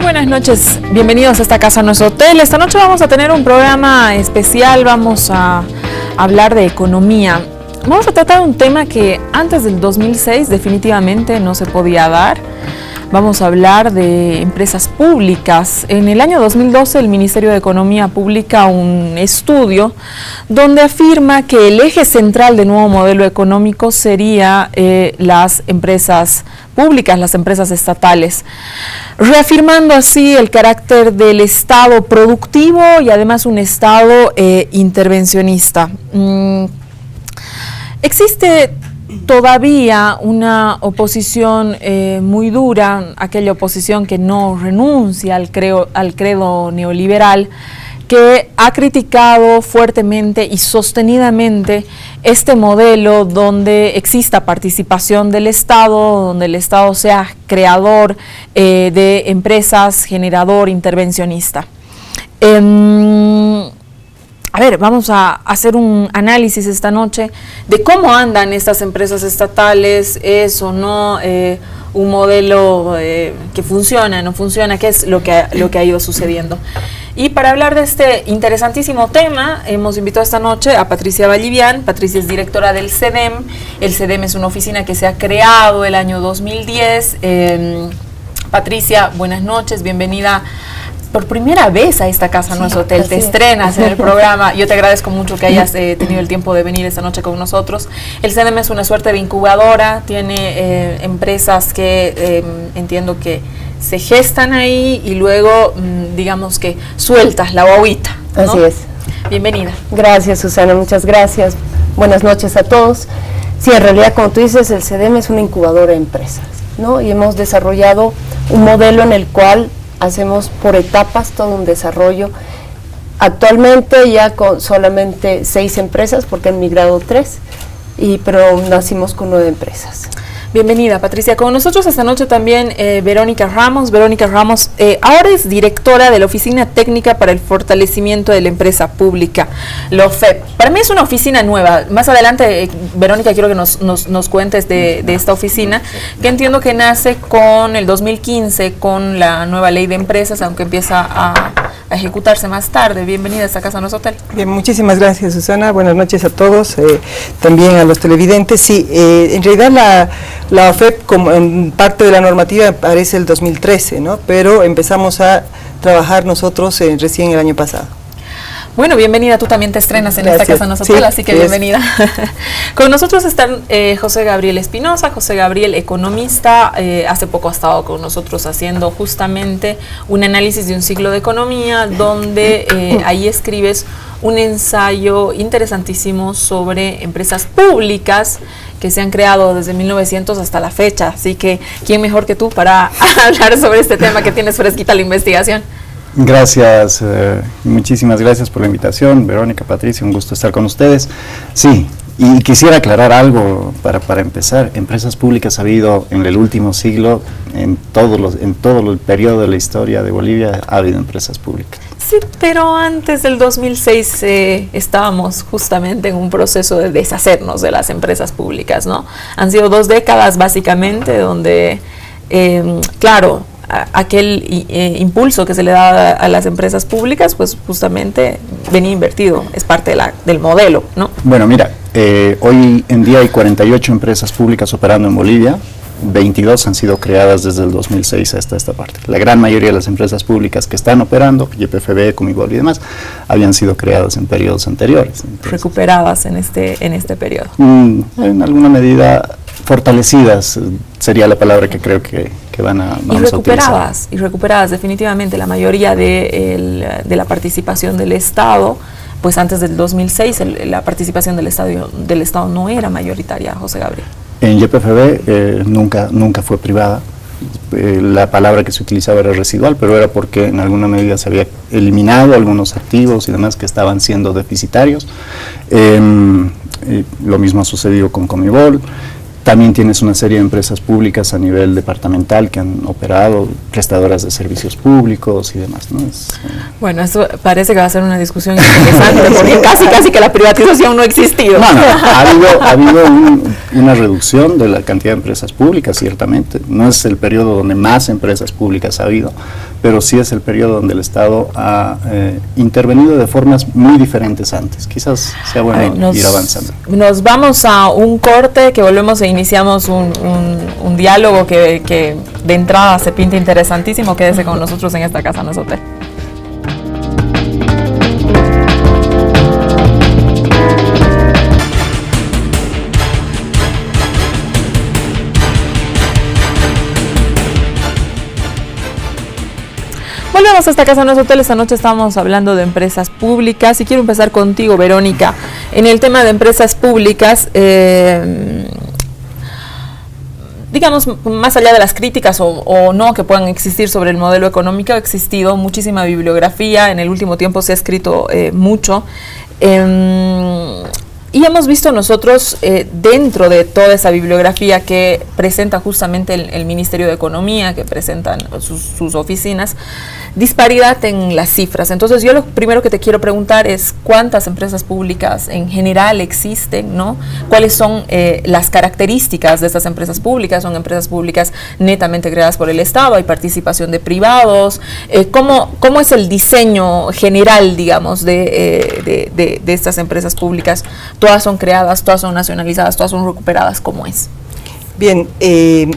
buenas noches, bienvenidos a esta casa, nuestro hotel. Esta noche vamos a tener un programa especial, vamos a hablar de economía. Vamos a tratar un tema que antes del 2006 definitivamente no se podía dar. Vamos a hablar de empresas públicas. En el año 2012 el Ministerio de Economía publica un estudio donde afirma que el eje central del nuevo modelo económico sería las empresas públicas, las empresas estatales, reafirmando así el carácter del Estado productivo y además un Estado intervencionista. Existe todavía una oposición muy dura, aquella oposición que no renuncia al credo neoliberal, que ha criticado fuertemente y sostenidamente este modelo donde exista participación del Estado, donde el Estado sea creador de empresas, generador, intervencionista. A ver, vamos a hacer un análisis esta noche de cómo andan estas empresas estatales, es o no un modelo que funciona, no funciona, qué es lo que ha ido sucediendo. Y para hablar de este interesantísimo tema, hemos invitado esta noche a Patricia Vallivian. Patricia es directora del CEDEM. El CEDEM es una oficina que se ha creado el año 2010. Patricia, buenas noches, bienvenida por primera vez a esta casa, sí, nuestro hotel, te estrenas en el programa. Yo te agradezco mucho que hayas tenido el tiempo de venir esta noche con nosotros. El CEDEM es una suerte de incubadora, tiene empresas que entiendo que se gestan ahí y luego, digamos que sueltas la guaguita, ¿no? Así es. Bienvenida. Gracias, Susana, muchas gracias. Buenas noches a todos. Sí, en realidad, como tú dices, el CEDEM es una incubadora de empresas, ¿no? Y hemos desarrollado un modelo en el cual hacemos por etapas todo un desarrollo. Actualmente ya con solamente 6 empresas, porque han migrado 3, pero nacimos con 9 empresas. Bienvenida, Patricia. Con nosotros esta noche también Verónica Ramos. Verónica Ramos ahora es directora de la Oficina Técnica para el Fortalecimiento de la Empresa Pública, la OFEP. Para mí es una oficina nueva. Más adelante, Verónica, quiero que nos cuentes de esta oficina, que entiendo que nace con el 2015, con la nueva ley de empresas, aunque empieza a ejecutarse más tarde. Bienvenida a esta casa, nuestro hotel. Bien, muchísimas gracias, Susana. Buenas noches a todos, también a los televidentes. Sí, en realidad la OFEP, como en parte de la normativa, aparece el 2013, ¿no? Pero empezamos a trabajar nosotros recién el año pasado. Bueno, bienvenida, tú también te estrenas en esta casa nosotros, sí, así que bienvenida. Con nosotros están José Gabriel Espinosa. José Gabriel, economista, hace poco ha estado con nosotros haciendo justamente un análisis de un ciclo de economía, donde ahí escribes un ensayo interesantísimo sobre empresas públicas que se han creado desde 1900 hasta la fecha. Así que, ¿quién mejor que tú para hablar sobre este tema que tienes fresquita la investigación? Gracias, muchísimas gracias por la invitación, Verónica, Patricia, un gusto estar con ustedes. Sí, y quisiera aclarar algo para empezar. Empresas públicas ha habido en el último siglo, en todo el periodo de la historia de Bolivia ha habido empresas públicas. Sí, pero antes del 2006 estábamos justamente en un proceso de deshacernos de las empresas públicas, ¿no? Han sido 2 décadas básicamente donde, claro, aquel impulso que se le da a las empresas públicas, pues justamente venía invertido, es parte del modelo, ¿no? Bueno, mira, hoy en día hay 48 empresas públicas operando en Bolivia, 22 han sido creadas desde el 2006 hasta esta parte. La gran mayoría de las empresas públicas que están operando, YPFB, Comibol y demás, habían sido creadas en periodos anteriores. Entonces, recuperadas en este periodo. En alguna medida fortalecidas sería la palabra que creo que vamos a utilizar. Y recuperadas definitivamente. La mayoría de la participación del Estado, pues antes del 2006 la participación del Estado no era mayoritaria, José Gabriel. En YPFB nunca fue privada. La palabra que se utilizaba era residual, pero era porque en alguna medida se había eliminado algunos activos y demás que estaban siendo deficitarios. Lo mismo ha sucedido con Comibol. También tienes una serie de empresas públicas a nivel departamental que han operado, prestadoras de servicios públicos y demás, ¿no? Bueno, esto parece que va a ser una discusión interesante, porque casi que la privatización no ha existido. Ha habido una reducción de la cantidad de empresas públicas, ciertamente. No es el periodo donde más empresas públicas ha habido, pero sí es el periodo donde el Estado ha intervenido de formas muy diferentes antes. Quizás sea bueno ir avanzando. Nos vamos a un corte, que volvemos e iniciamos un diálogo que de entrada se pinta interesantísimo. Quédese con nosotros en Esta Casa No es Hotel. Volvemos a Esta Casa No es Hotel. Esta noche estamos hablando de empresas públicas y quiero empezar contigo, Verónica. En el tema de empresas públicas, digamos, más allá de las críticas o no que puedan existir sobre el modelo económico, ha existido muchísima bibliografía, en el último tiempo se ha escrito mucho. Y hemos visto nosotros, dentro de toda esa bibliografía que presenta justamente el Ministerio de Economía, que presentan sus oficinas, disparidad en las cifras. Entonces yo lo primero que te quiero preguntar es cuántas empresas públicas en general existen, ¿no? ¿Cuáles son las características de estas empresas públicas? ¿Son empresas públicas netamente creadas por el Estado? ¿Hay participación de privados? ¿Cómo es el diseño general, digamos, de estas empresas públicas? ¿Todas son creadas, todas son nacionalizadas, todas son recuperadas? ¿Cómo es? Bien,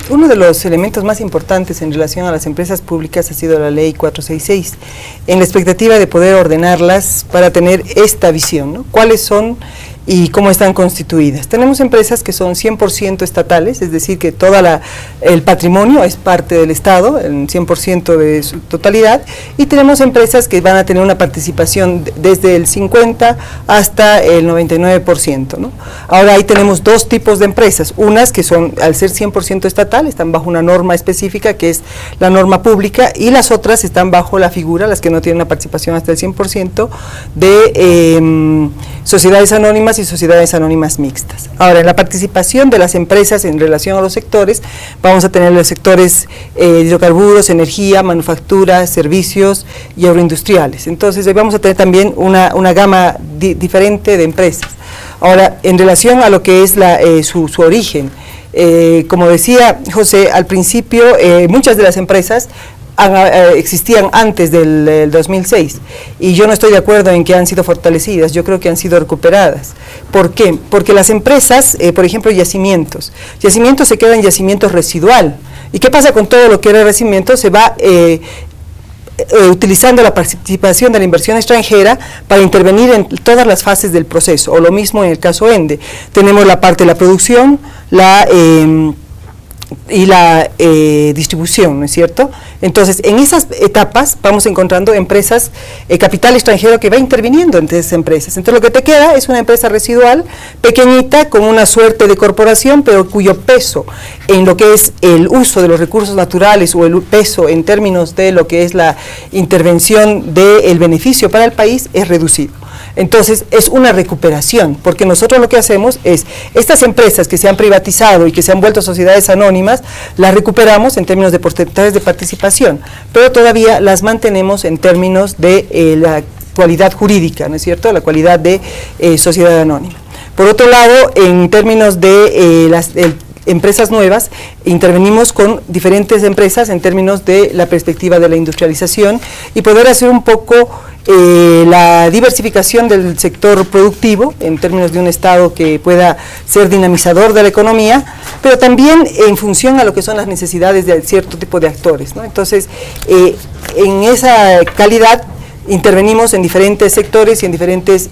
uno de los elementos más importantes en relación a las empresas públicas ha sido la Ley 466, en la expectativa de poder ordenarlas para tener esta visión, ¿no? ¿Cuáles son y cómo están constituidas? Tenemos empresas que son 100% estatales, es decir, que todo el patrimonio es parte del Estado, el 100% de su totalidad, y tenemos empresas que van a tener una participación desde el 50% hasta el 99%, ¿no? Ahora ahí tenemos dos tipos de empresas, unas que son, al ser 100% estatal, están bajo una norma específica que es la norma pública, y las otras están bajo la figura, las que no tienen una participación hasta el 100%, de sociedades anónimas y sociedades anónimas mixtas. Ahora, en la participación de las empresas en relación a los sectores, vamos a tener los sectores hidrocarburos, energía, manufactura, servicios y agroindustriales. Entonces, vamos a tener también una gama diferente de empresas. Ahora, en relación a lo que es su origen, como decía José, al principio muchas de las empresas existían antes del 2006 y yo no estoy de acuerdo en que han sido fortalecidas, yo creo que han sido recuperadas. ¿Por qué? Porque las empresas, por ejemplo, yacimientos se quedan yacimientos residual. ¿Y qué pasa con todo lo que era yacimiento? Se va utilizando la participación de la inversión extranjera para intervenir en todas las fases del proceso, o lo mismo en el caso ENDE. Tenemos la parte de la producción, y la distribución, ¿no es cierto? Entonces, en esas etapas vamos encontrando empresas, capital extranjero que va interviniendo entre esas empresas. Entonces, lo que te queda es una empresa residual, pequeñita, con una suerte de corporación, pero cuyo peso en lo que es el uso de los recursos naturales o el peso en términos de lo que es la intervención del beneficio para el país es reducido. Entonces, es una recuperación, porque nosotros lo que hacemos es, estas empresas que se han privatizado y que se han vuelto sociedades anónimas, las recuperamos en términos de porcentajes de participación, pero todavía las mantenemos en términos de la cualidad jurídica, ¿no es cierto?, la cualidad de sociedad anónima. Por otro lado, en términos de empresas nuevas, intervenimos con diferentes empresas en términos de la perspectiva de la industrialización y poder hacer un poco la diversificación del sector productivo en términos de un Estado que pueda ser dinamizador de la economía, pero también en función a lo que son las necesidades de cierto tipo de actores, ¿no? Entonces, en esa calidad intervenimos en diferentes sectores y en diferentes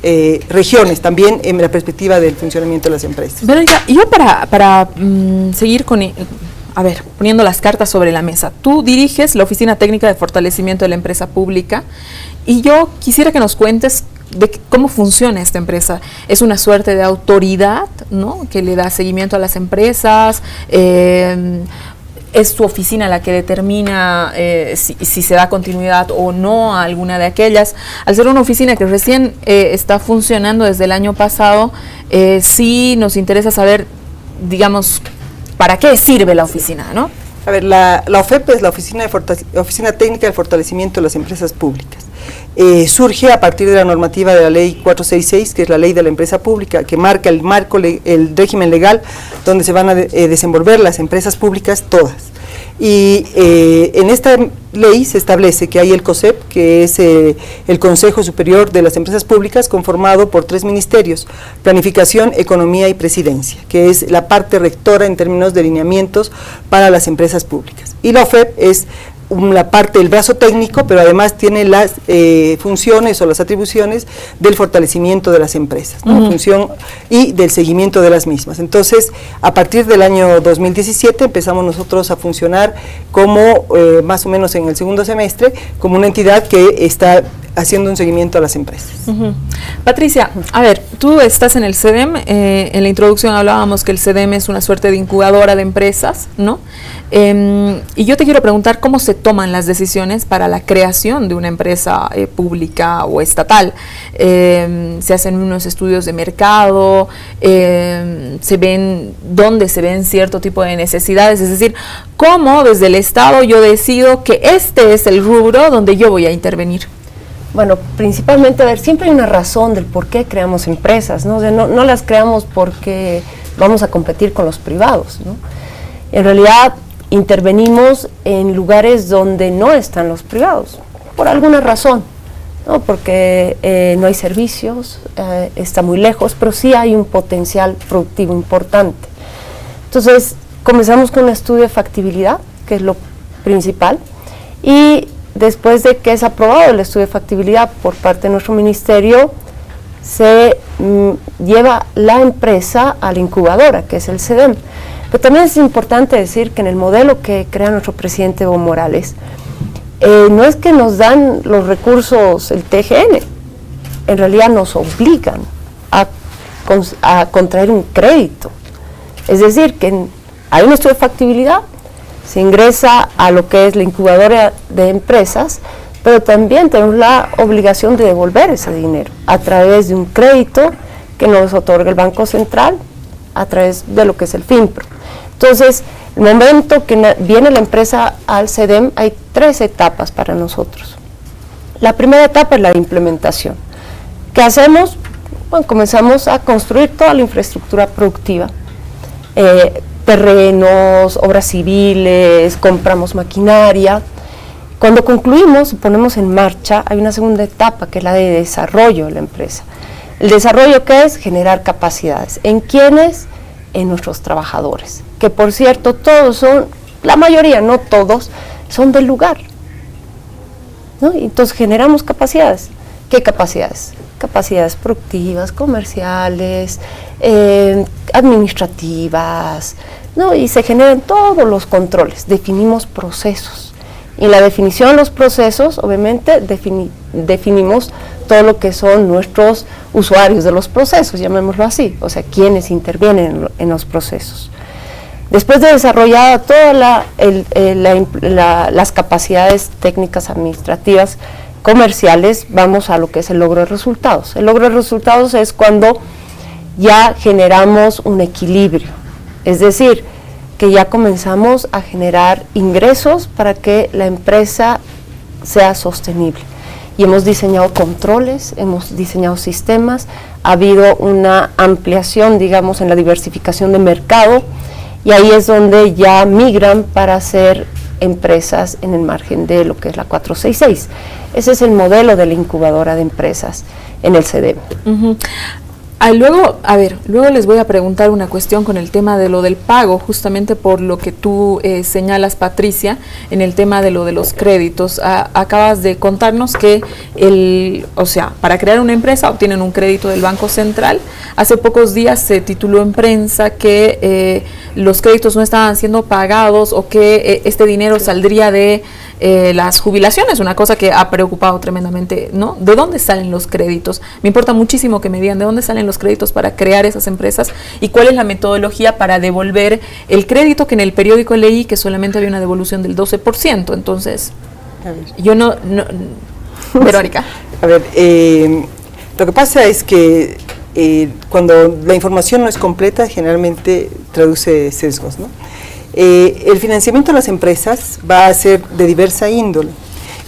regiones, también en la perspectiva del funcionamiento de las empresas. Verónica, yo para seguir con, poniendo las cartas sobre la mesa, tú diriges la Oficina Técnica de Fortalecimiento de la Empresa Pública y yo quisiera que nos cuentes de cómo funciona esta empresa. Es una suerte de autoridad, ¿no?, que le da seguimiento a las empresas. ¿Es tu oficina la que determina si se da continuidad o no a alguna de aquellas? Al ser una oficina que recién está funcionando desde el año pasado, sí nos interesa saber, digamos, ¿para qué sirve la oficina, no? A ver, la OFEP es la Oficina Técnica de Fortalecimiento de las Empresas Públicas. Surge a partir de la normativa de la Ley 466, que es la ley de la empresa pública, que marca el régimen legal donde se van a desenvolver las empresas públicas todas. Y en esta ley se establece que hay el COSEP, que es el Consejo Superior de las Empresas Públicas, conformado por 3 ministerios: Planificación, Economía y Presidencia, que es la parte rectora en términos de lineamientos para las empresas públicas. Y la OFEP es la parte del brazo técnico, pero además tiene las funciones o las atribuciones del fortalecimiento de las empresas, ¿no? Función y del seguimiento de las mismas. Entonces, a partir del año 2017 empezamos nosotros a funcionar como, más o menos en el segundo semestre, como una entidad que está haciendo un seguimiento a las empresas. Patricia, a ver, tú estás en el CEDEM, en la introducción hablábamos que el CEDEM es una suerte de incubadora de empresas, ¿no? Y yo te quiero preguntar cómo se toman las decisiones para la creación de una empresa pública o estatal. Se hacen unos estudios de mercado, dónde se ven cierto tipo de necesidades, es decir, cómo desde el Estado yo decido que este es el rubro donde yo voy a intervenir. Bueno, principalmente, a ver, siempre hay una razón del por qué creamos empresas, ¿no? O sea, no las creamos porque vamos a competir con los privados, ¿no? En realidad, intervenimos en lugares donde no están los privados, por alguna razón, ¿no? Porque no hay servicios, está muy lejos, pero sí hay un potencial productivo importante. Entonces, comenzamos con un estudio de factibilidad, que es lo principal, y después de que es aprobado el estudio de factibilidad por parte de nuestro ministerio, se lleva la empresa a la incubadora, que es el CEDEM. Pero también es importante decir que en el modelo que crea nuestro presidente Evo Morales, no es que nos dan los recursos el TGN, en realidad nos obligan a contraer un crédito. Es decir, que hay un estudio de factibilidad, se ingresa a lo que es la incubadora de empresas, pero también tenemos la obligación de devolver ese dinero a través de un crédito que nos otorga el Banco Central a través de lo que es el FINPRO. Entonces, el momento que viene la empresa al CEDEM, hay 3 etapas para nosotros. La primera etapa es la de implementación. ¿Qué hacemos? Bueno, comenzamos a construir toda la infraestructura productiva, terrenos, obras civiles, compramos maquinaria. Cuando concluimos y ponemos en marcha, hay una segunda etapa que es la de desarrollo de la empresa. El desarrollo, ¿qué es? Generar capacidades. ¿En quiénes? En nuestros trabajadores, que por cierto todos son, la mayoría, no todos, son del lugar, ¿no? Entonces generamos capacidades. ¿Qué capacidades? Capacidades productivas, comerciales, administrativas, ¿no? Y se generan todos los controles, definimos procesos. Y en la definición de los procesos, obviamente, definimos todo lo que son nuestros usuarios de los procesos, llamémoslo así, o sea, quienes intervienen en los procesos. Después de desarrollar todas las capacidades técnicas, administrativas, comerciales, vamos a lo que es el logro de resultados. El logro de resultados es cuando ya generamos un equilibrio, es decir, que ya comenzamos a generar ingresos para que la empresa sea sostenible. Y hemos diseñado controles, hemos diseñado sistemas, ha habido una ampliación, digamos, en la diversificación de mercado, y ahí es donde ya migran para ser empresas en el margen de lo que es la 466. Ese es el modelo de la incubadora de empresas en el CEDEM. Luego les voy a preguntar una cuestión con el tema de lo del pago, justamente por lo que tú señalas, Patricia, en el tema de lo de los créditos. Acabas de contarnos que para crear una empresa obtienen un crédito del Banco Central. Hace pocos días se tituló en prensa que los créditos no estaban siendo pagados o que este dinero saldría de las jubilaciones, una cosa que ha preocupado tremendamente, ¿no? ¿De dónde salen los créditos? Me importa muchísimo que me digan de dónde salen los créditos para crear esas empresas y cuál es la metodología para devolver el crédito, que en el periódico leí que solamente había una devolución del 12%, entonces yo no Verónica. A ver, lo que pasa es que cuando la información no es completa, generalmente traduce sesgos, ¿no? El financiamiento de las empresas va a ser de diversa índole.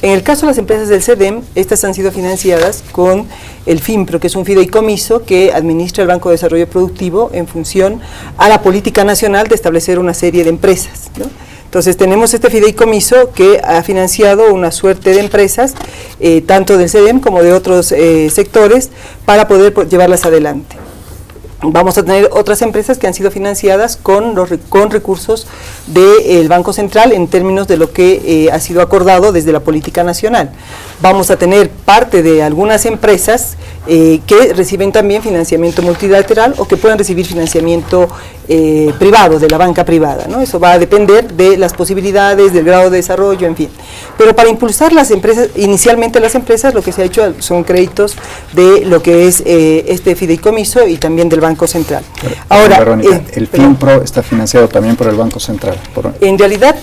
En el caso de las empresas del CEDEM, estas han sido financiadas con el FINPRO, que es un fideicomiso que administra el Banco de Desarrollo Productivo en función a la política nacional de establecer una serie de empresas, ¿no? Entonces tenemos este fideicomiso que ha financiado una suerte de empresas, tanto del CEDEM como de otros sectores, para poder llevarlas adelante. Vamos a tener otras empresas que han sido financiadas con recursos del Banco Central en términos de lo que ha sido acordado desde la política nacional. Vamos a tener parte de algunas empresas que reciben también financiamiento multilateral o que puedan recibir financiamiento privado, de la banca privada, ¿no? Eso va a depender de las posibilidades, del grado de desarrollo, en fin. Pero para impulsar las empresas, inicialmente las empresas, lo que se ha hecho son créditos de lo que es este fideicomiso y también del Banco Central. Ahora, Verónica, el FinPro está financiado también por el Banco Central. En realidad,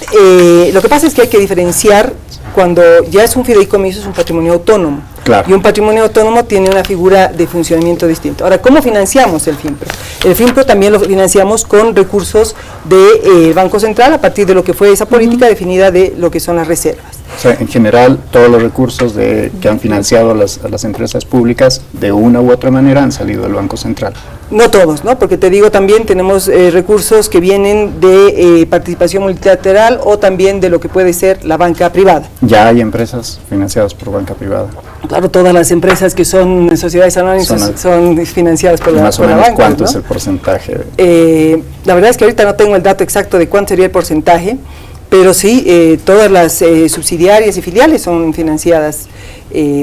lo que pasa es que hay que diferenciar cuando ya es un fideicomiso, es un patrimonio autónomo. Claro. Y un patrimonio autónomo tiene una figura de funcionamiento distinta. Ahora, ¿cómo financiamos el FinPro? El FinPro también lo financiamos con recursos del Banco Central a partir de lo que fue esa política definida de lo que son las reservas. O sea, en general, todos los recursos que han financiado a las empresas públicas, de una u otra manera, han salido del Banco Central. No todos, ¿no? Porque te digo, también tenemos recursos que vienen de participación multilateral o también de lo que puede ser la banca privada. Ya hay empresas financiadas por banca privada. Claro, todas las empresas que son sociedades anónimas son financiadas por la banca. Más o menos, ¿cuánto ¿no? es el porcentaje? La verdad es que ahorita no tengo el dato exacto de cuánto sería el porcentaje, pero sí, todas las subsidiarias y filiales son financiadas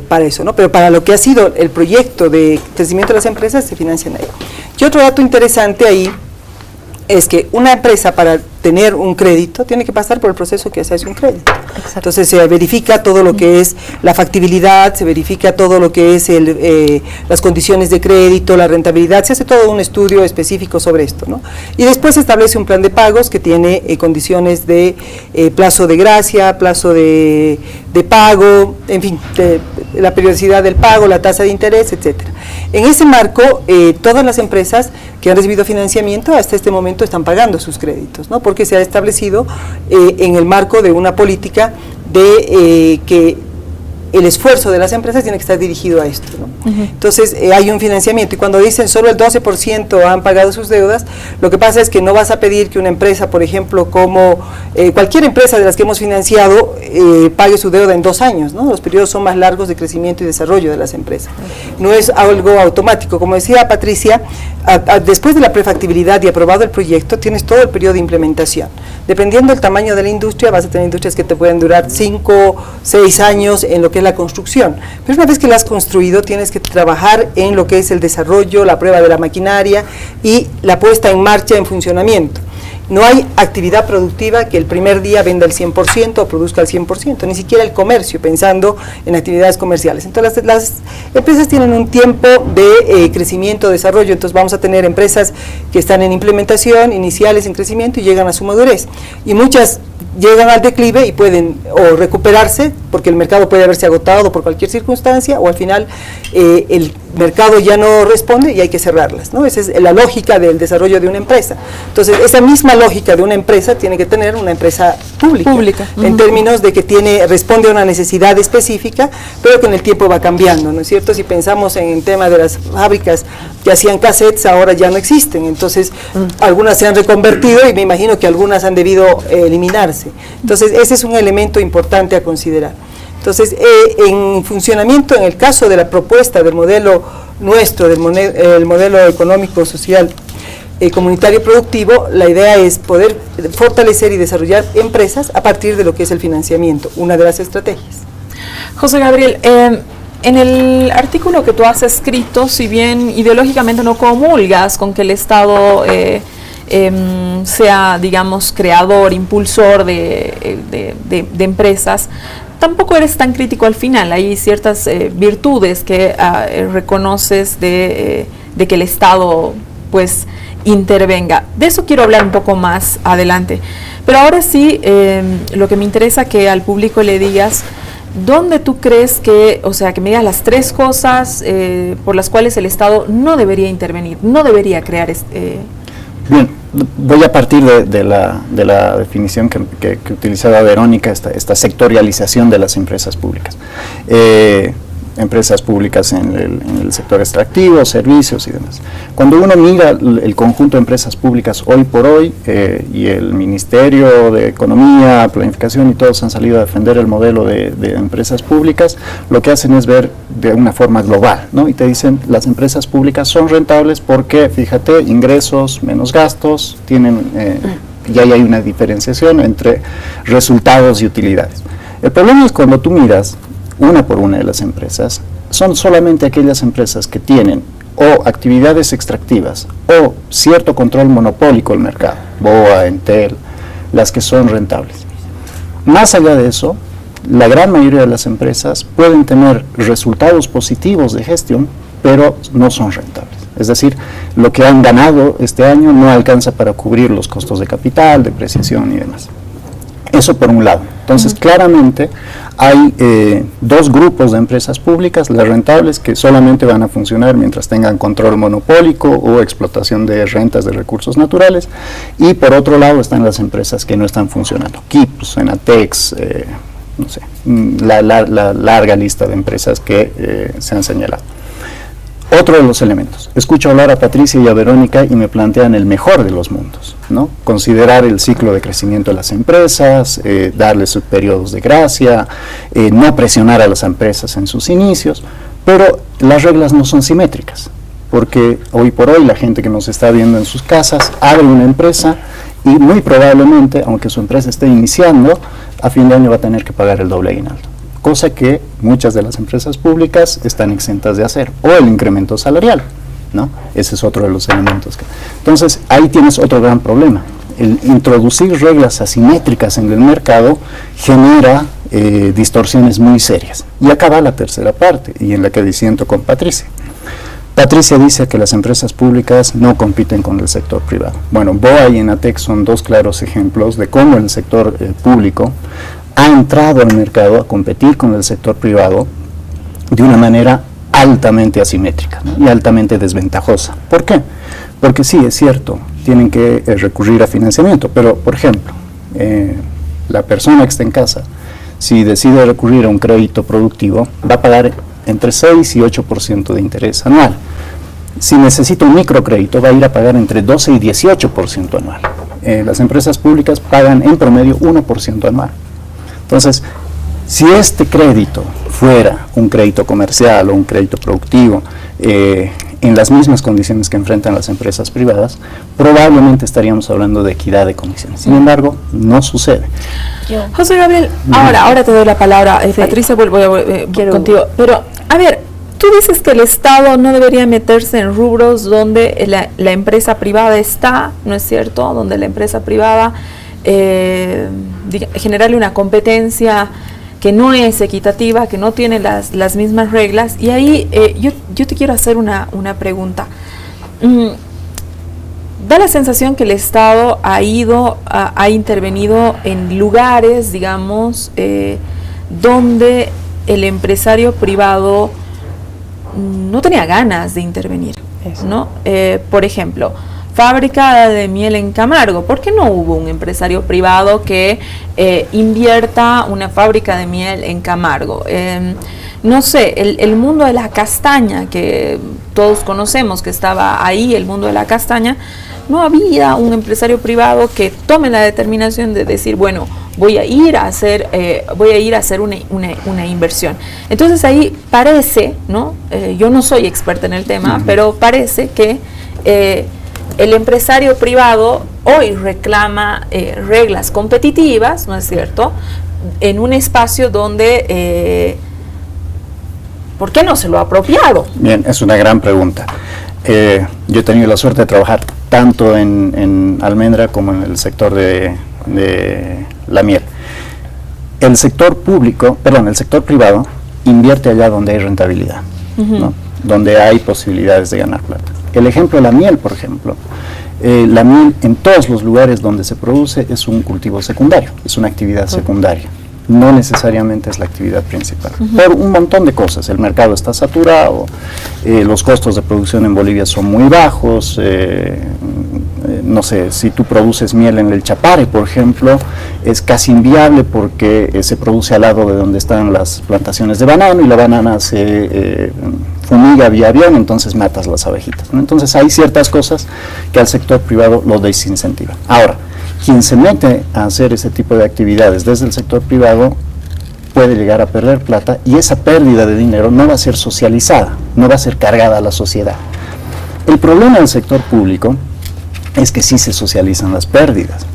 para eso, ¿no? Pero para lo que ha sido el proyecto de crecimiento de las empresas se financian ahí. Y otro dato interesante ahí es que una empresa, para tener un crédito, tiene que pasar por el proceso que se hace un crédito. Exacto. Entonces se verifica todo lo que es la factibilidad, se verifica todo lo que es las condiciones de crédito, la rentabilidad, se hace todo un estudio específico sobre esto, ¿no? Y después se establece un plan de pagos que tiene condiciones de plazo de gracia, plazo de pago, en fin, la periodicidad del pago, la tasa de interés, etcétera. En ese marco, todas las empresas que han recibido financiamiento hasta este momento están pagando sus créditos, ¿no? Porque se ha establecido en el marco de una política de que el esfuerzo de las empresas tiene que estar dirigido a esto, ¿no? Entonces hay un financiamiento, y cuando dicen solo el 12% han pagado sus deudas, lo que pasa es que no vas a pedir que una empresa, por ejemplo, como cualquier empresa de las que hemos financiado, pague su deuda en 2 años, ¿no? Los periodos son más largos de crecimiento y desarrollo de las empresas. No es algo automático. Como decía Patricia, después de la prefactibilidad y aprobado el proyecto, tienes todo el periodo de implementación. Dependiendo del tamaño de la industria, vas a tener industrias que te pueden durar 5, 6 años en lo que es la construcción. Pero una vez que la has construido, tienes que trabajar en lo que es el desarrollo, la prueba de la maquinaria y la puesta en marcha, en funcionamiento. No hay actividad productiva que el primer día venda el 100% o produzca el 100%, ni siquiera el comercio, pensando en actividades comerciales. Entonces las empresas tienen un tiempo de crecimiento, desarrollo. Entonces vamos a tener empresas que están en implementación, iniciales en crecimiento y llegan a su madurez. Y muchas llegan al declive y pueden o recuperarse porque el mercado puede haberse agotado por cualquier circunstancia, o al final el mercado ya no responde y hay que cerrarlas, ¿no? Esa es la lógica del desarrollo de una empresa. Entonces esa misma lógica de una empresa tiene que tener una empresa pública. En términos de que responde a una necesidad específica, pero que en el tiempo va cambiando, ¿no es cierto? Si pensamos en el tema de las fábricas que hacían cassettes, ahora ya no existen. Entonces algunas se han reconvertido y me imagino que algunas han debido eliminarse. Entonces ese es un elemento importante a considerar. Entonces, en funcionamiento, en el caso de la propuesta del modelo nuestro, el modelo económico, social, comunitario productivo, la idea es poder fortalecer y desarrollar empresas a partir de lo que es el financiamiento, una de las estrategias. José Gabriel, en el artículo que tú has escrito, si bien ideológicamente no comulgas con que el Estado sea, digamos, creador, impulsor de empresas, tampoco eres tan crítico al final. Hay ciertas virtudes que reconoces de que el Estado pues intervenga. De eso quiero hablar un poco más adelante. Pero ahora sí, lo que me interesa que al público le digas, ¿dónde tú crees que, o sea, que me digas las 3 cosas por las cuales el Estado no debería intervenir, no debería crear Bien, voy a partir de la definición que utilizaba Verónica, esta sectorialización de las empresas públicas. empresas públicas en el sector extractivo, servicios y demás. Cuando uno mira el conjunto de empresas públicas hoy por hoy, y el Ministerio de Economía, Planificación y todos han salido a defender el modelo de empresas públicas, lo que hacen es ver de una forma global, ¿no? Y te dicen, las empresas públicas son rentables porque, fíjate, ingresos menos gastos, tienen, y ahí hay una diferenciación entre resultados y utilidades. El problema es cuando tú miras una por una de las empresas, son solamente aquellas empresas que tienen o actividades extractivas o cierto control monopólico del mercado, BOA, Entel, las que son rentables. Más allá de eso, la gran mayoría de las empresas pueden tener resultados positivos de gestión, pero no son rentables. Es decir, lo que han ganado este año no alcanza para cubrir los costos de capital, depreciación y demás. Eso por un lado. Entonces, claramente hay dos grupos de empresas públicas, las rentables, que solamente van a funcionar mientras tengan control monopólico o explotación de rentas de recursos naturales, y por otro lado están las empresas que no están funcionando. Quipus, Enatex, no sé, la larga lista de empresas que se han señalado. Otro de los elementos, escucho hablar a Patricia y a Verónica y me plantean el mejor de los mundos, ¿no? Considerar el ciclo de crecimiento de las empresas, darles sus periodos de gracia, no presionar a las empresas en sus inicios, pero las reglas no son simétricas, porque hoy por hoy la gente que nos está viendo en sus casas abre una empresa y muy probablemente, aunque su empresa esté iniciando, a fin de año va a tener que pagar el doble aguinaldo, cosa que muchas de las empresas públicas están exentas de hacer, o el incremento salarial, ¿no? Ese es otro de los elementos. Entonces, ahí tienes otro gran problema. El introducir reglas asimétricas en el mercado genera distorsiones muy serias. Y acá va la tercera parte, y en la que disiento con Patricia. Patricia dice que las empresas públicas no compiten con el sector privado. Bueno, BOA y Enatex son dos claros ejemplos de cómo el sector público ha entrado al mercado a competir con el sector privado de una manera altamente asimétrica, ¿no? Y altamente desventajosa. ¿Por qué? Porque sí, es cierto, tienen que recurrir a financiamiento, pero, por ejemplo, la persona que está en casa, si decide recurrir a un crédito productivo, va a pagar entre 6 y 8% de interés anual. Si necesita un microcrédito, va a ir a pagar entre 12 y 18% anual. Las empresas públicas pagan en promedio 1% anual. Entonces, si este crédito fuera un crédito comercial o un crédito productivo, en las mismas condiciones que enfrentan las empresas privadas, probablemente estaríamos hablando de equidad de condiciones. Sin embargo, no sucede. José Gabriel, ahora te doy la palabra. Patricia, vuelvo contigo. Pero, a ver, tú dices que el Estado no debería meterse en rubros donde la empresa privada está, ¿no es cierto? Donde la empresa privada generarle una competencia que no es equitativa, que no tiene las mismas reglas. Y ahí yo te quiero hacer una pregunta. Da la sensación que el Estado ha intervenido en lugares, digamos, donde el empresario privado no tenía ganas de intervenir, ¿no? Por ejemplo, fábrica de miel en Camargo. ¿Por qué no hubo un empresario privado que invierta una fábrica de miel en Camargo? No sé, el mundo de la castaña, que todos conocemos que estaba ahí, el mundo de la castaña, no había un empresario privado que tome la determinación de decir, bueno, voy a ir a hacer una inversión. Entonces ahí parece, ¿no? Yo no soy experta en el tema, pero parece que el empresario privado hoy reclama reglas competitivas, ¿no es cierto?, en un espacio donde, ¿por qué no se lo ha apropiado? Bien, es una gran pregunta. Yo he tenido la suerte de trabajar tanto en almendra como en el sector de la miel. El sector privado invierte allá donde hay rentabilidad, ¿no? Donde hay posibilidades de ganar plata. El ejemplo de la miel, por ejemplo, la miel en todos los lugares donde se produce es un cultivo secundario, es una actividad secundaria, no necesariamente es la actividad principal, por un montón de cosas. El mercado está saturado, los costos de producción en Bolivia son muy bajos, no sé, si tú produces miel en el Chapare, por ejemplo, es casi inviable porque se produce al lado de donde están las plantaciones de banano y la banana se fumiga vía avión, entonces matas las abejitas, ¿no? Entonces hay ciertas cosas que al sector privado lo desincentiva. Ahora, quien se mete a hacer ese tipo de actividades desde el sector privado puede llegar a perder plata y esa pérdida de dinero no va a ser socializada, no va a ser cargada a la sociedad. El problema del sector público es que sí se socializan las pérdidas,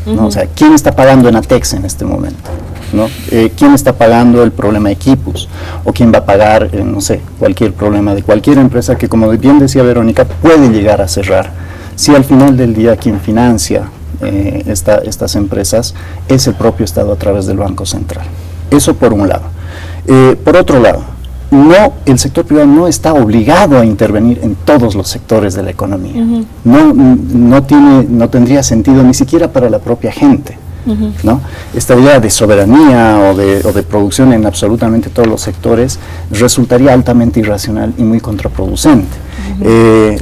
¿no? O sea, ¿quién está pagando Enatex en este momento? ¿No? ¿Quién está pagando el problema de equipos? ¿O quién va a pagar, no sé, cualquier problema de cualquier empresa que, como bien decía Verónica, puede llegar a cerrar? Si al final del día quien financia estas empresas es el propio Estado a través del Banco Central. Eso por un lado. Por otro lado, el sector privado no está obligado a intervenir en todos los sectores de la economía. No tendría sentido ni siquiera para la propia gente. ¿No? Esta idea de soberanía o de producción en absolutamente todos los sectores resultaría altamente irracional y muy contraproducente.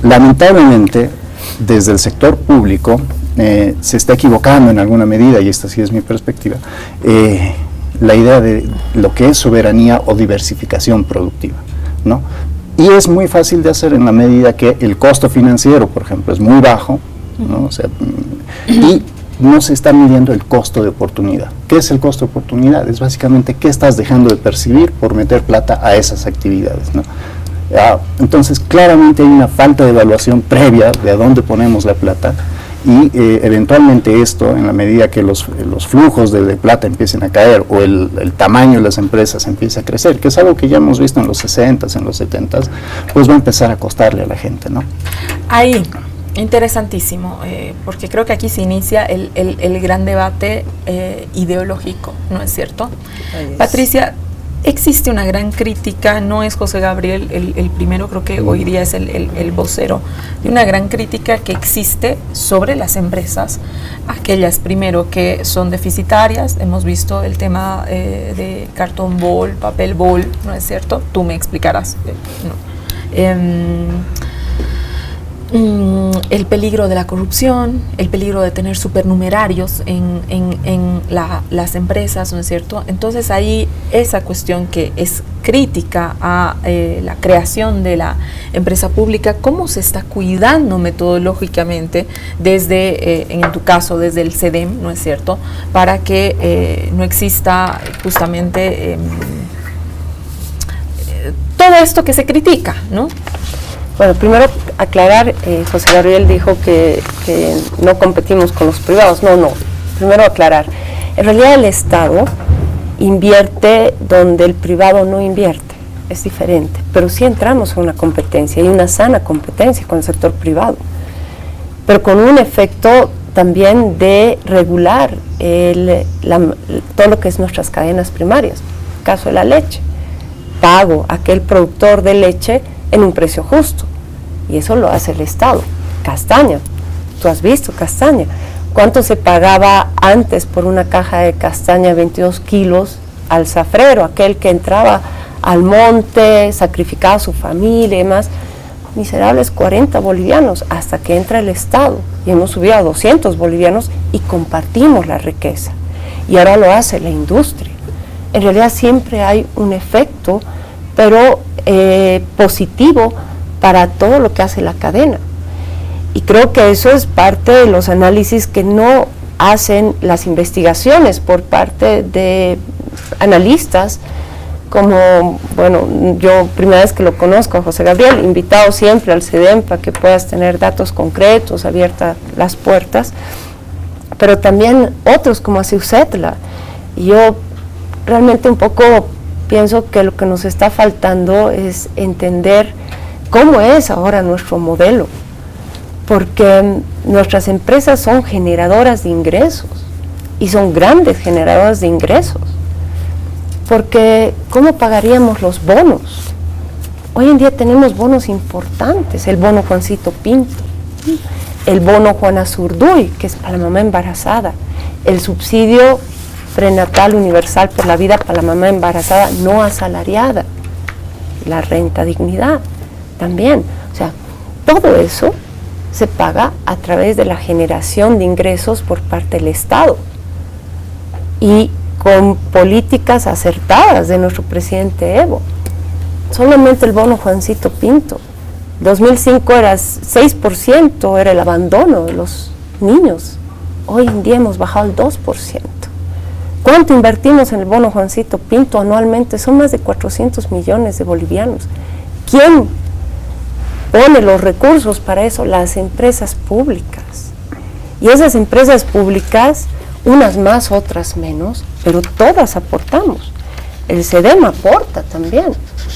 Lamentablemente, desde el sector público se está equivocando en alguna medida, y esta sí es mi perspectiva, la idea de lo que es soberanía o diversificación productiva, ¿no? Y es muy fácil de hacer en la medida que el costo financiero, por ejemplo, es muy bajo, ¿no? O sea, y no se está midiendo el costo de oportunidad. ¿Qué es el costo de oportunidad? Es básicamente qué estás dejando de percibir por meter plata a esas actividades, ¿no? Entonces, claramente hay una falta de evaluación previa de a dónde ponemos la plata y eventualmente esto, en la medida que los flujos de plata empiecen a caer o el tamaño de las empresas empiece a crecer, que es algo que ya hemos visto en los 60s, en los 70s, pues va a empezar a costarle a la gente, ¿no? Ahí, interesantísimo, porque creo que aquí se inicia el gran debate ideológico, ¿no es cierto? Patricia, existe una gran crítica, no es José Gabriel el primero, creo que hoy día es el vocero, de una gran crítica que existe sobre las empresas, aquellas primero que son deficitarias, hemos visto el tema de cartón bol, papel bol, ¿no es cierto? Tú me explicarás. El peligro de la corrupción, el peligro de tener supernumerarios en las empresas, ¿no es cierto? Entonces ahí esa cuestión que es crítica a la creación de la empresa pública, ¿cómo se está cuidando metodológicamente desde, en tu caso, desde el CEDEM, ¿no es cierto?, para que no exista justamente todo esto que se critica, ¿no? Bueno, primero aclarar, José Gabriel dijo que no competimos con los privados. No, primero aclarar. En realidad el Estado invierte donde el privado no invierte, es diferente, pero sí entramos en una competencia y una sana competencia con el sector privado, pero con un efecto también de regular todo lo que es nuestras cadenas primarias. El caso de la leche, pago a aquel productor de leche en un precio justo, y eso lo hace el Estado. Castaña, tú has visto castaña, ¿cuánto se pagaba antes por una caja de castaña 22 kilos al zafrero, aquel que entraba al monte, sacrificaba a su familia y demás? Miserables 40 bolivianos, hasta que entra el Estado, y hemos subido a 200 bolivianos y compartimos la riqueza, y ahora lo hace la industria. En realidad siempre hay un efecto, pero positivo para todo lo que hace la cadena. Y creo que eso es parte de los análisis que no hacen las investigaciones por parte de analistas, como, bueno, yo primera vez que lo conozco a José Gabriel, invitado siempre al CEDEM para que puedas tener datos concretos, abiertas las puertas, pero también otros como a Ciucetla. Y yo realmente un poco pienso que lo que nos está faltando es entender cómo es ahora nuestro modelo, porque nuestras empresas son generadoras de ingresos y son grandes generadoras de ingresos, porque ¿cómo pagaríamos los bonos? Hoy en día tenemos bonos importantes, el bono Juancito Pinto, el bono Juana Zurduy, que es para la mamá embarazada, el subsidio prenatal universal por la vida para la mamá embarazada no asalariada, la renta dignidad también. O sea, todo eso se paga a través de la generación de ingresos por parte del Estado y con políticas acertadas de nuestro presidente Evo. Solamente el bono Juancito Pinto, 2005 era 6%, era el abandono de los niños. Hoy en día hemos bajado al 2%. ¿Cuánto invertimos en el bono Juancito Pinto anualmente? Son más de 400 millones de bolivianos. ¿Quién pone los recursos para eso? Las empresas públicas. Y esas empresas públicas, unas más, otras menos, pero todas aportamos. El SEDEM aporta también.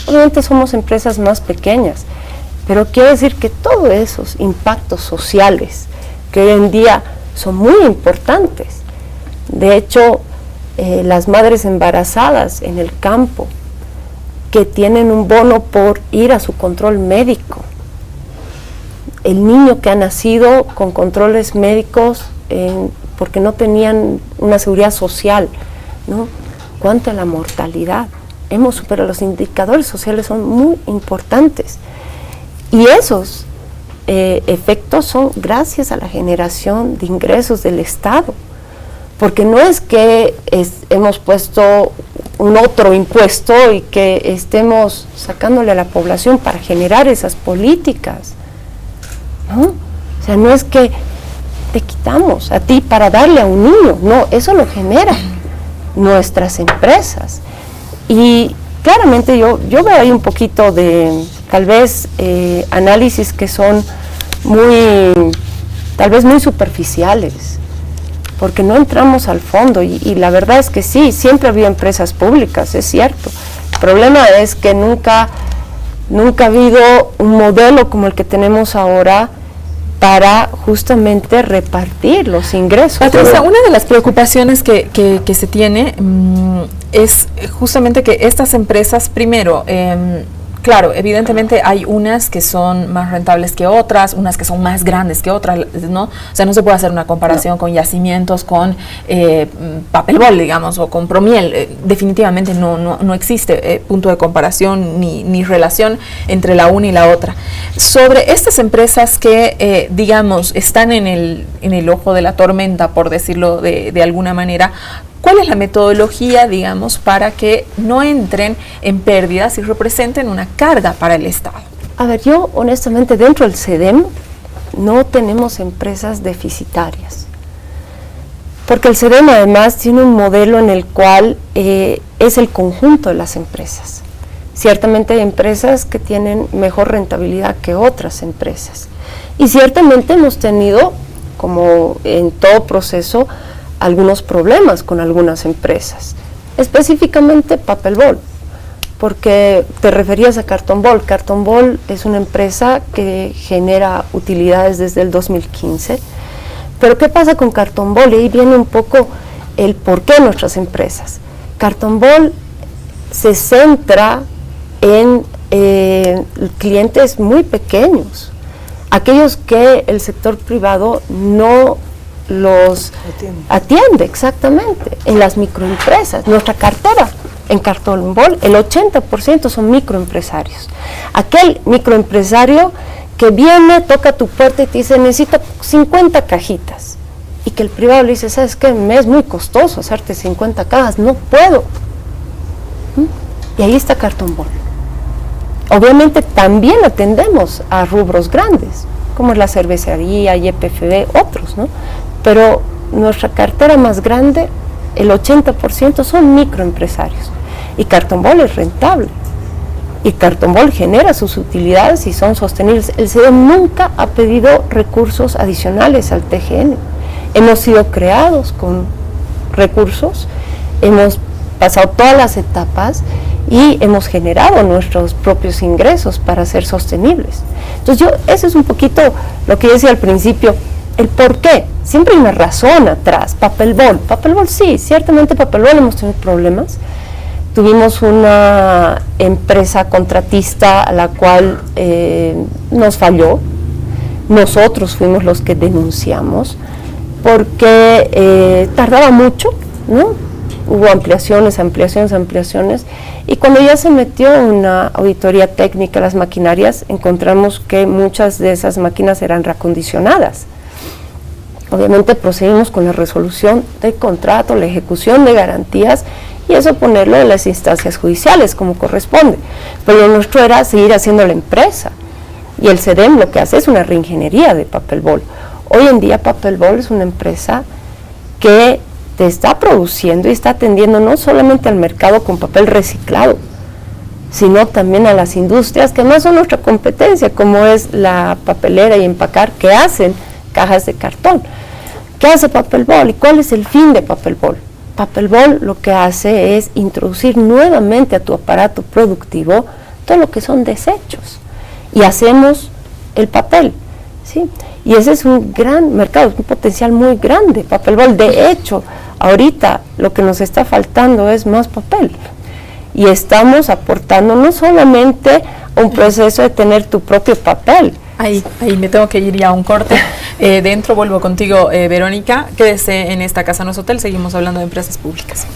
Obviamente somos empresas más pequeñas, pero quiero decir que todos esos impactos sociales que hoy en día son muy importantes. De hecho, las madres embarazadas en el campo que tienen un bono por ir a su control médico, el niño que ha nacido con controles médicos porque no tenían una seguridad social, ¿no? Cuanto a la mortalidad, hemos superado, los indicadores sociales son muy importantes y esos efectos son gracias a la generación de ingresos del Estado, porque no es que hemos puesto un otro impuesto y que estemos sacándole a la población para generar esas políticas, ¿no? O sea, no es que te quitamos a ti para darle a un niño, no, eso lo genera nuestras empresas. Y claramente yo veo ahí un poquito de, tal vez, análisis que son tal vez muy superficiales, porque no entramos al fondo, y la verdad es que sí, siempre ha habido empresas públicas, es cierto. El problema es que nunca ha habido un modelo como el que tenemos ahora para justamente repartir los ingresos. Patricia, una de las preocupaciones que se tiene es justamente que estas empresas, primero, claro, evidentemente hay unas que son más rentables que otras, unas que son más grandes que otras, ¿no? O sea, no se puede hacer una comparación con yacimientos, con Papelbol, digamos, o con Promiel. Definitivamente no existe punto de comparación ni relación entre la una y la otra. Sobre estas empresas que, digamos, están en el ojo de la tormenta, por decirlo de alguna manera, ¿cuál es la metodología, digamos, para que no entren en pérdidas y representen una carga para el Estado? A ver, yo honestamente dentro del SEDEM no tenemos empresas deficitarias, porque el SEDEM además tiene un modelo en el cual es el conjunto de las empresas. Ciertamente hay empresas que tienen mejor rentabilidad que otras empresas, y ciertamente hemos tenido, como en todo proceso, algunos problemas con algunas empresas, específicamente Papelbol, porque te referías a Cartonbol. Cartonbol es una empresa que genera utilidades desde el 2015, pero ¿qué pasa con Cartonbol? Y ahí viene un poco el porqué de nuestras empresas. Cartonbol se centra en clientes muy pequeños, aquellos que el sector privado no los atiende exactamente, en las microempresas. Nuestra cartera en Cartonbol, el 80% son microempresarios. Aquel microempresario que viene, toca tu puerta y te dice, necesito 50 cajitas, y que el privado le dice, ¿sabes qué? Me es muy costoso hacerte 50 cajas, no puedo. Y ahí está Cartonbol. Obviamente también atendemos a rubros grandes, como es la cervecería, YPFB, otros, ¿no? Pero nuestra cartera más grande, el 80% son microempresarios, y Cartonbol es rentable, y Cartonbol genera sus utilidades y son sostenibles. El SEDEM nunca ha pedido recursos adicionales al TGN. Hemos sido creados con recursos, hemos pasado todas las etapas y hemos generado nuestros propios ingresos para ser sostenibles. Entonces eso es un poquito lo que yo decía al principio, el por qué. Siempre hay una razón atrás. Papelbol sí, ciertamente Papelbol hemos tenido problemas. Tuvimos una empresa contratista a la cual nos falló. Nosotros fuimos los que denunciamos porque tardaba mucho, ¿no? hubo ampliaciones, y cuando ya se metió una auditoría técnica a las maquinarias, encontramos que muchas de esas máquinas eran reacondicionadas. Obviamente procedimos con la resolución del contrato, la ejecución de garantías, y eso ponerlo en las instancias judiciales como corresponde. Pero lo nuestro era seguir haciendo la empresa, y el CEDEM lo que hace es una reingeniería de Papel Bol. Hoy en día Papel Bol es una empresa que te está produciendo y está atendiendo no solamente al mercado con papel reciclado, sino también a las industrias que no son nuestra competencia, como es la papelera y empacar, que hacen cajas de cartón. ¿Qué hace Papel Bol y cuál es el fin de Papel Bol? Papel Bol lo que hace es introducir nuevamente a tu aparato productivo todo lo que son desechos, y hacemos el papel, ¿sí? Y ese es un gran mercado, un potencial muy grande, Papel Bol. De hecho, ahorita lo que nos está faltando es más papel, y estamos aportando no solamente un proceso de tener tu propio papel. Ahí me tengo que ir ya a un corte. Dentro vuelvo contigo, Verónica. Quédese en esta Casa No es Hotel, seguimos hablando de empresas públicas.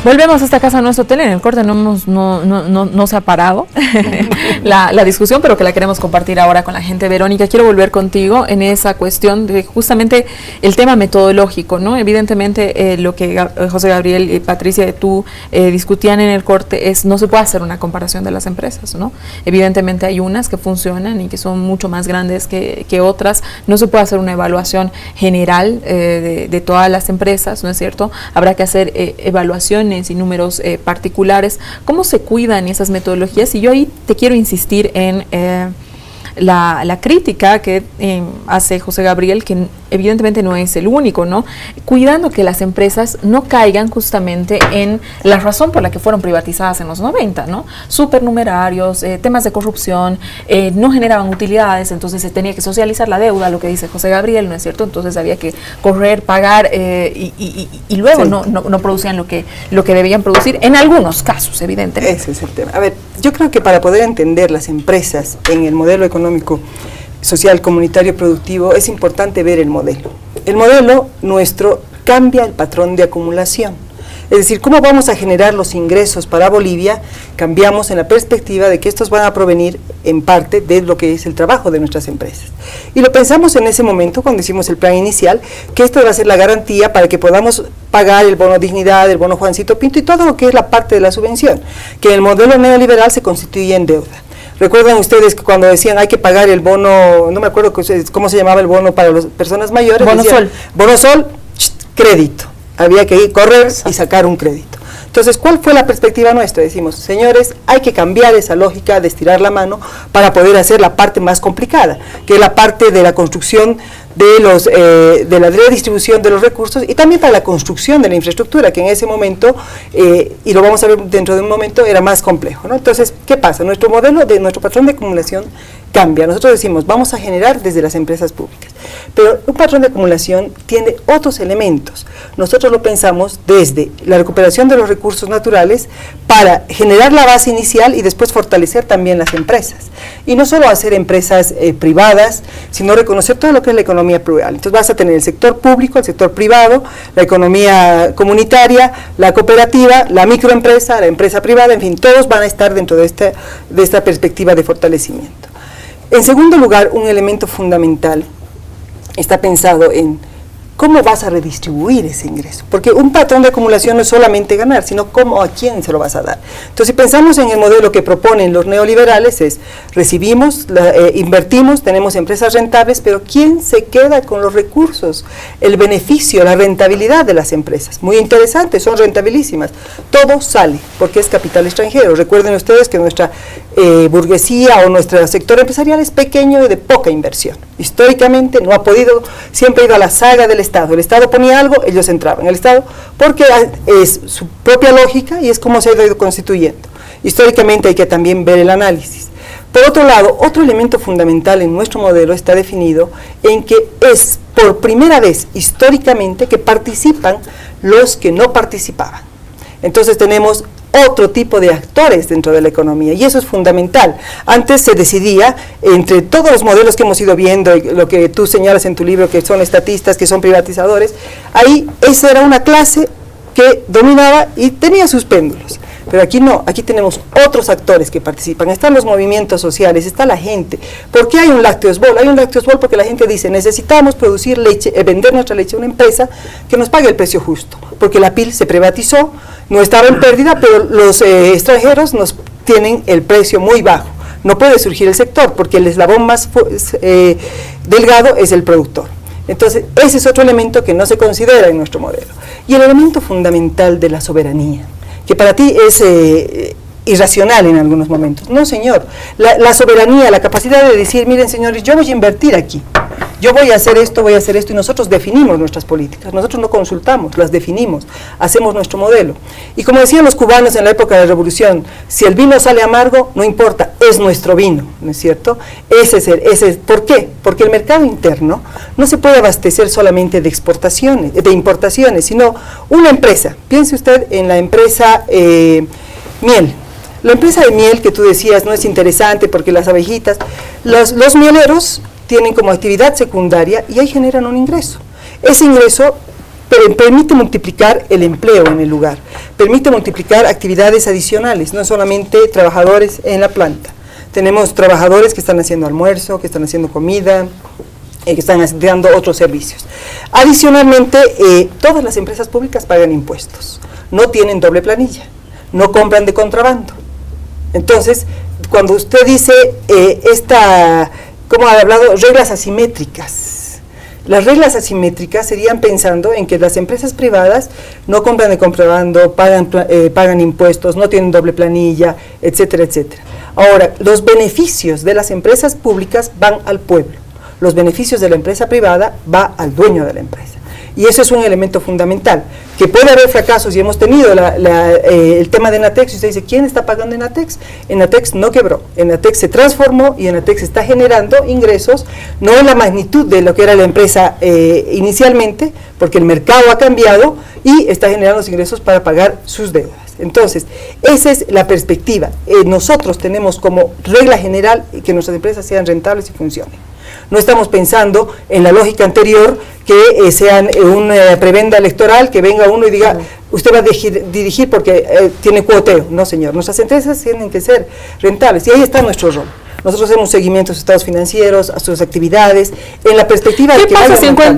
Volvemos a esta Casa No es Hotel. En el corte no se ha parado la discusión, pero que la queremos compartir ahora con la gente. Verónica, quiero volver contigo en esa cuestión de justamente el tema metodológico, ¿no? Evidentemente lo que José Gabriel y Patricia, tú discutían en el corte es no se puede hacer una comparación de las empresas, ¿no? Evidentemente hay unas que funcionan y que son mucho más grandes que otras. No se puede hacer una evaluación general de todas las empresas, ¿no es cierto? Habrá que hacer evaluaciones y números particulares. ¿Cómo se cuidan esas metodologías? Y yo ahí te quiero insistir en la crítica que hace José Gabriel, que evidentemente no es el único, ¿no? Cuidando que las empresas no caigan justamente en la razón por la que fueron privatizadas en los 90, ¿no? Supernumerarios, temas de corrupción, no generaban utilidades, entonces se tenía que socializar la deuda, lo que dice José Gabriel, ¿no es cierto? Entonces había que correr, pagar y luego sí, no producían lo que debían producir, en algunos casos, evidentemente. Ese es el tema. A ver, yo creo que para poder entender las empresas en el modelo económico, social, comunitario, productivo, es importante ver el modelo. El modelo nuestro cambia el patrón de acumulación. Es decir, cómo vamos a generar los ingresos para Bolivia, cambiamos en la perspectiva de que estos van a provenir en parte de lo que es el trabajo de nuestras empresas. Y lo pensamos en ese momento, cuando hicimos el plan inicial, que esto va a ser la garantía para que podamos pagar el bono dignidad, el bono Juancito Pinto y todo lo que es la parte de la subvención, que en el modelo neoliberal se constituye en deuda. Recuerdan ustedes que cuando decían hay que pagar el bono, no me acuerdo cómo se llamaba el bono para las personas mayores. Bono decían, Sol. Bono Sol, crédito. Había que correr y sacar un crédito. Entonces, ¿cuál fue la perspectiva nuestra? Decimos, señores, hay que cambiar esa lógica de estirar la mano para poder hacer la parte más complicada, que es la parte de la construcción de la redistribución de los recursos y también para la construcción de la infraestructura, que en ese momento, y lo vamos a ver dentro de un momento, era más complejo, ¿no? Entonces, ¿qué pasa? Nuestro modelo, nuestro patrón de acumulación cambia. Nosotros decimos, vamos a generar desde las empresas públicas, pero un patrón de acumulación tiene otros elementos. Nosotros lo pensamos desde la recuperación de los recursos naturales para generar la base inicial y después fortalecer también las empresas. Y no solo hacer empresas privadas, sino reconocer todo lo que es la economía plural. Entonces vas a tener el sector público, el sector privado, la economía comunitaria, la cooperativa, la microempresa, la empresa privada, en fin, todos van a estar dentro de esta perspectiva de fortalecimiento. En segundo lugar, un elemento fundamental está pensado en cómo vas a redistribuir ese ingreso, porque un patrón de acumulación no es solamente ganar, sino cómo, a quién se lo vas a dar. Entonces, si pensamos en el modelo que proponen los neoliberales, es recibimos, invertimos, tenemos empresas rentables, pero ¿quién se queda con los recursos? El beneficio, la rentabilidad de las empresas. Muy interesante, son rentabilísimas. Todo sale, porque es capital extranjero. Recuerden ustedes que nuestra burguesía o nuestro sector empresarial es pequeño y de poca inversión. Históricamente no ha podido, siempre ha ido a la saga del Estado. El Estado ponía algo, ellos entraban. El Estado, porque es su propia lógica y es como se ha ido constituyendo. Históricamente hay que también ver el análisis. Por otro lado, otro elemento fundamental en nuestro modelo está definido en que es por primera vez históricamente que participan los que no participaban. Entonces tenemos otro tipo de actores dentro de la economía y eso es fundamental. Antes se decidía entre todos los modelos que hemos ido viendo, lo que tú señalas en tu libro, que son estatistas, que son privatizadores, ahí esa era una clase que dominaba y tenía sus péndulos. Pero aquí no, aquí tenemos otros actores que participan, están los movimientos sociales, está la gente. ¿Por qué hay un lácteos bowl? Hay un lácteos bowl porque la gente dice, necesitamos producir leche, vender nuestra leche a una empresa que nos pague el precio justo, porque la PIL se privatizó, no estaba en pérdida, pero los extranjeros nos tienen el precio muy bajo. No puede surgir el sector, porque el eslabón más delgado es el productor. Entonces, ese es otro elemento que no se considera en nuestro modelo. Y el elemento fundamental de la soberanía, que para ti es irracional en algunos momentos. No, señor, la soberanía, la capacidad de decir, miren, señores, yo voy a invertir aquí, yo voy a hacer esto, y nosotros definimos nuestras políticas, nosotros no consultamos, las definimos, hacemos nuestro modelo. Y como decían los cubanos en la época de la Revolución, si el vino sale amargo, no importa, es nuestro vino, ¿no es cierto? ¿Por qué? Porque el mercado interno no se puede abastecer solamente de exportaciones, de importaciones, sino una empresa. Piense usted en la empresa miel. La empresa de miel que tú decías no es interesante porque las abejitas, los mieleros tienen como actividad secundaria y ahí generan un ingreso. Ese ingreso permite multiplicar el empleo en el lugar, permite multiplicar actividades adicionales, no solamente trabajadores en la planta. Tenemos trabajadores que están haciendo almuerzo, que están haciendo comida, que están dando otros servicios. Adicionalmente, todas las empresas públicas pagan impuestos, no tienen doble planilla, no compran de contrabando. Entonces, cuando usted dice ¿cómo ha hablado? Reglas asimétricas. Las reglas asimétricas serían pensando en que las empresas privadas no compran de contrabando, pagan impuestos, no tienen doble planilla, etcétera, etcétera. Ahora, los beneficios de las empresas públicas van al pueblo. Los beneficios de la empresa privada va al dueño de la empresa. Y eso es un elemento fundamental, que puede haber fracasos, y hemos tenido el tema de Enatex, y usted dice, ¿quién está pagando Enatex? Enatex no quebró, Enatex se transformó y Enatex está generando ingresos, no en la magnitud de lo que era la empresa inicialmente, porque el mercado ha cambiado y está generando los ingresos para pagar sus deudas. Entonces, esa es la perspectiva. Nosotros tenemos como regla general que nuestras empresas sean rentables y funcionen. No estamos pensando en la lógica anterior que sean una prebenda electoral, que venga uno y diga, usted va a dirigir porque tiene cuoteo. No, señor, nuestras empresas tienen que ser rentables y ahí está nuestro rol. Nosotros hacemos seguimiento a sus estados financieros, a sus actividades, en la perspectiva de que... ¿Qué pasa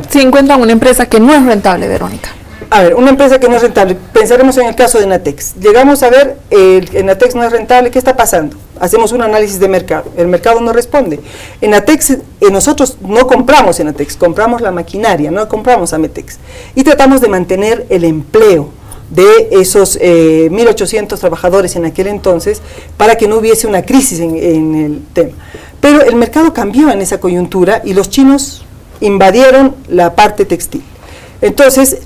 si encuentran una empresa que no es rentable, Verónica? A ver, una empresa que no es rentable, pensaremos en el caso de Enatex. Llegamos a ver, Enatex no es rentable, ¿qué está pasando? Hacemos un análisis de mercado, el mercado no responde. Enatex, nosotros no compramos Enatex, compramos la maquinaria, no compramos Ametex. Y tratamos de mantener el empleo de esos 1.800 trabajadores en aquel entonces, para que no hubiese una crisis en el tema. Pero el mercado cambió en esa coyuntura y los chinos invadieron la parte textil. Entonces,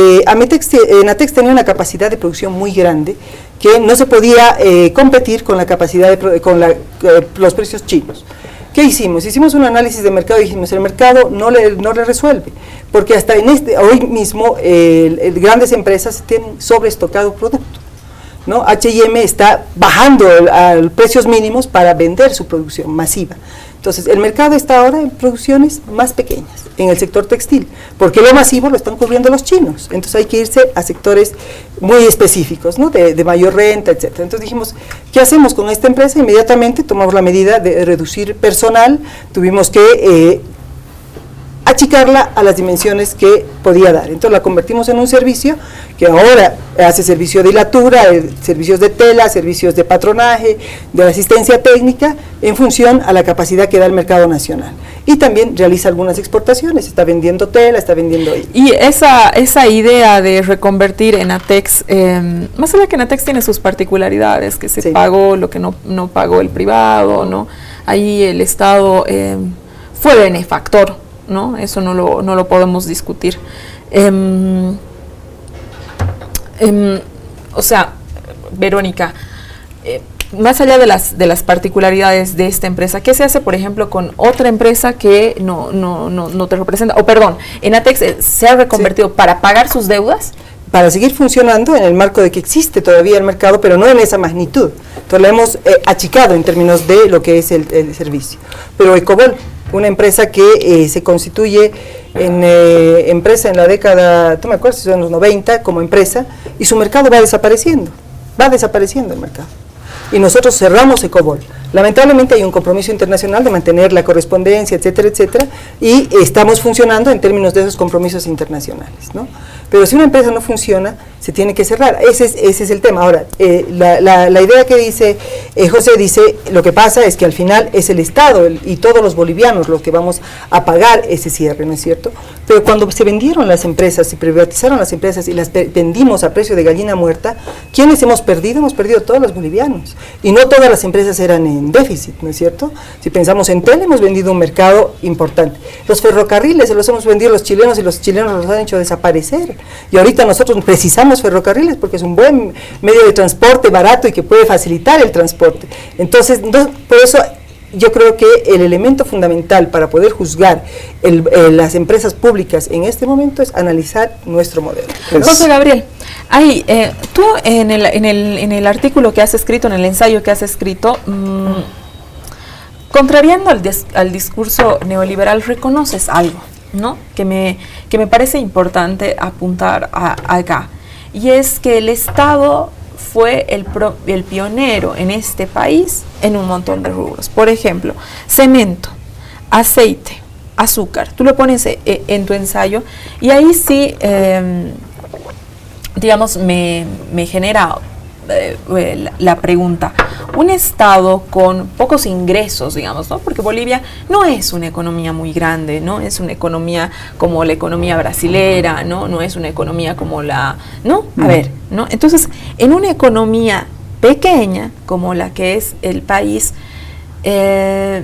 Enatex tenía una capacidad de producción muy grande que no se podía competir con la capacidad los precios chinos. ¿Qué hicimos? Hicimos un análisis de mercado y dijimos, el mercado no le resuelve, porque hasta hoy mismo grandes empresas tienen sobreestocado producto, ¿no? H&M está bajando a precios mínimos para vender su producción masiva. Entonces, el mercado está ahora en producciones más pequeñas, en el sector textil, porque lo masivo lo están cubriendo los chinos. Entonces, hay que irse a sectores muy específicos, ¿no? de mayor renta, etcétera. Entonces, dijimos, ¿qué hacemos con esta empresa? Inmediatamente tomamos la medida de reducir personal, tuvimos que achicarla a las dimensiones que podía dar. Entonces la convertimos en un servicio que ahora hace servicio de hilatura, servicios de tela, servicios de patronaje, de asistencia técnica, en función a la capacidad que da el mercado nacional. Y también realiza algunas exportaciones, está vendiendo tela, está vendiendo... Y esa idea de reconvertir Enatex, más allá que Enatex tiene sus particularidades, que se pagó lo que no pagó el privado, ¿no? Ahí el Estado fue benefactor, ¿no? Eso no lo podemos discutir. O sea, Verónica, más allá de las particularidades de esta empresa, ¿qué se hace, por ejemplo, con otra empresa que no te representa? O perdón, Enatex se ha reconvertido para pagar sus deudas. Para seguir funcionando en el marco de que existe todavía el mercado, pero no en esa magnitud. Entonces lo hemos achicado en términos de lo que es el servicio. Pero Ecobol, una empresa que se constituye en empresa en la década, no me acuerdo si son los 90, como empresa, y su mercado va desapareciendo el mercado. Y nosotros cerramos Ecobol. Lamentablemente hay un compromiso internacional de mantener la correspondencia, etcétera, etcétera, y estamos funcionando en términos de esos compromisos internacionales, ¿no? Pero si una empresa no funciona, se tiene que cerrar. Ese es el tema. Ahora, la idea que dice José dice, lo que pasa es que al final es el Estado y todos los bolivianos los que vamos a pagar ese cierre, ¿no es cierto? Pero cuando se vendieron las empresas, se privatizaron las empresas y las vendimos a precio de gallina muerta, ¿quiénes hemos perdido? Hemos perdido todos los bolivianos. Y no todas las empresas eran en déficit, ¿no es cierto? Si pensamos en Tel, hemos vendido un mercado importante. Los ferrocarriles se los hemos vendido los chilenos y los chilenos los han hecho desaparecer. Y ahorita nosotros precisamos ferrocarriles porque es un buen medio de transporte barato y que puede facilitar el transporte. Entonces, por eso yo creo que el elemento fundamental para poder juzgar las empresas públicas en este momento es analizar nuestro modelo. José Gabriel, tú en el artículo que has escrito, en el ensayo que has escrito, contrariando al discurso neoliberal, reconoces algo, ¿no? Que me parece importante apuntar acá, y es que el Estado fue el pionero en este país en un montón de rubros. Por ejemplo, cemento, aceite, azúcar. Tú lo pones en tu ensayo y ahí sí, digamos, me genera la pregunta. Un Estado con pocos ingresos, digamos, ¿no? Porque Bolivia no es una economía muy grande, no es una economía como la economía brasilera, no es una economía como ¿no? A ver, ¿no? Entonces, en una economía pequeña como la que es el país, ¿qué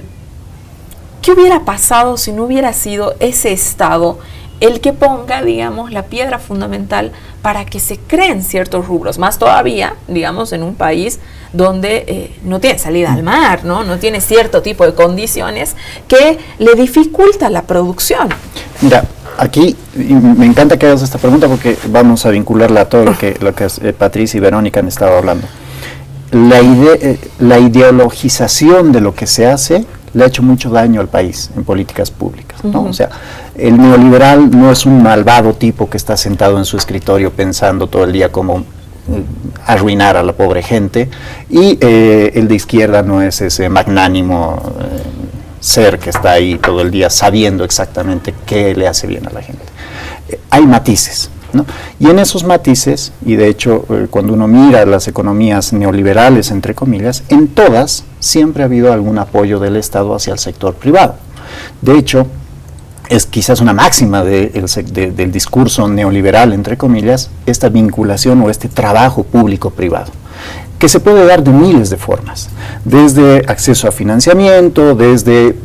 hubiera pasado si no hubiera sido ese Estado el que ponga, digamos, la piedra fundamental para que se creen ciertos rubros? Más todavía, digamos, en un país donde no tiene salida al mar, no tiene cierto tipo de condiciones que le dificulta la producción. Mira, aquí me encanta que hagas esta pregunta porque vamos a vincularla a todo lo que Patricia y Verónica han estado hablando. La ideologización de lo que se hace le ha hecho mucho daño al país en políticas públicas, ¿no? O sea, el neoliberal no es un malvado tipo que está sentado en su escritorio pensando todo el día cómo arruinar a la pobre gente, y el de izquierda no es ese magnánimo ser que está ahí todo el día sabiendo exactamente qué le hace bien a la gente. Hay matices, ¿no? Y en esos matices, y de hecho cuando uno mira las economías neoliberales, entre comillas, en todas siempre ha habido algún apoyo del Estado hacia el sector privado. De hecho, es quizás una máxima del discurso neoliberal, entre comillas, esta vinculación o este trabajo público-privado, que se puede dar de miles de formas, desde acceso a financiamiento, desde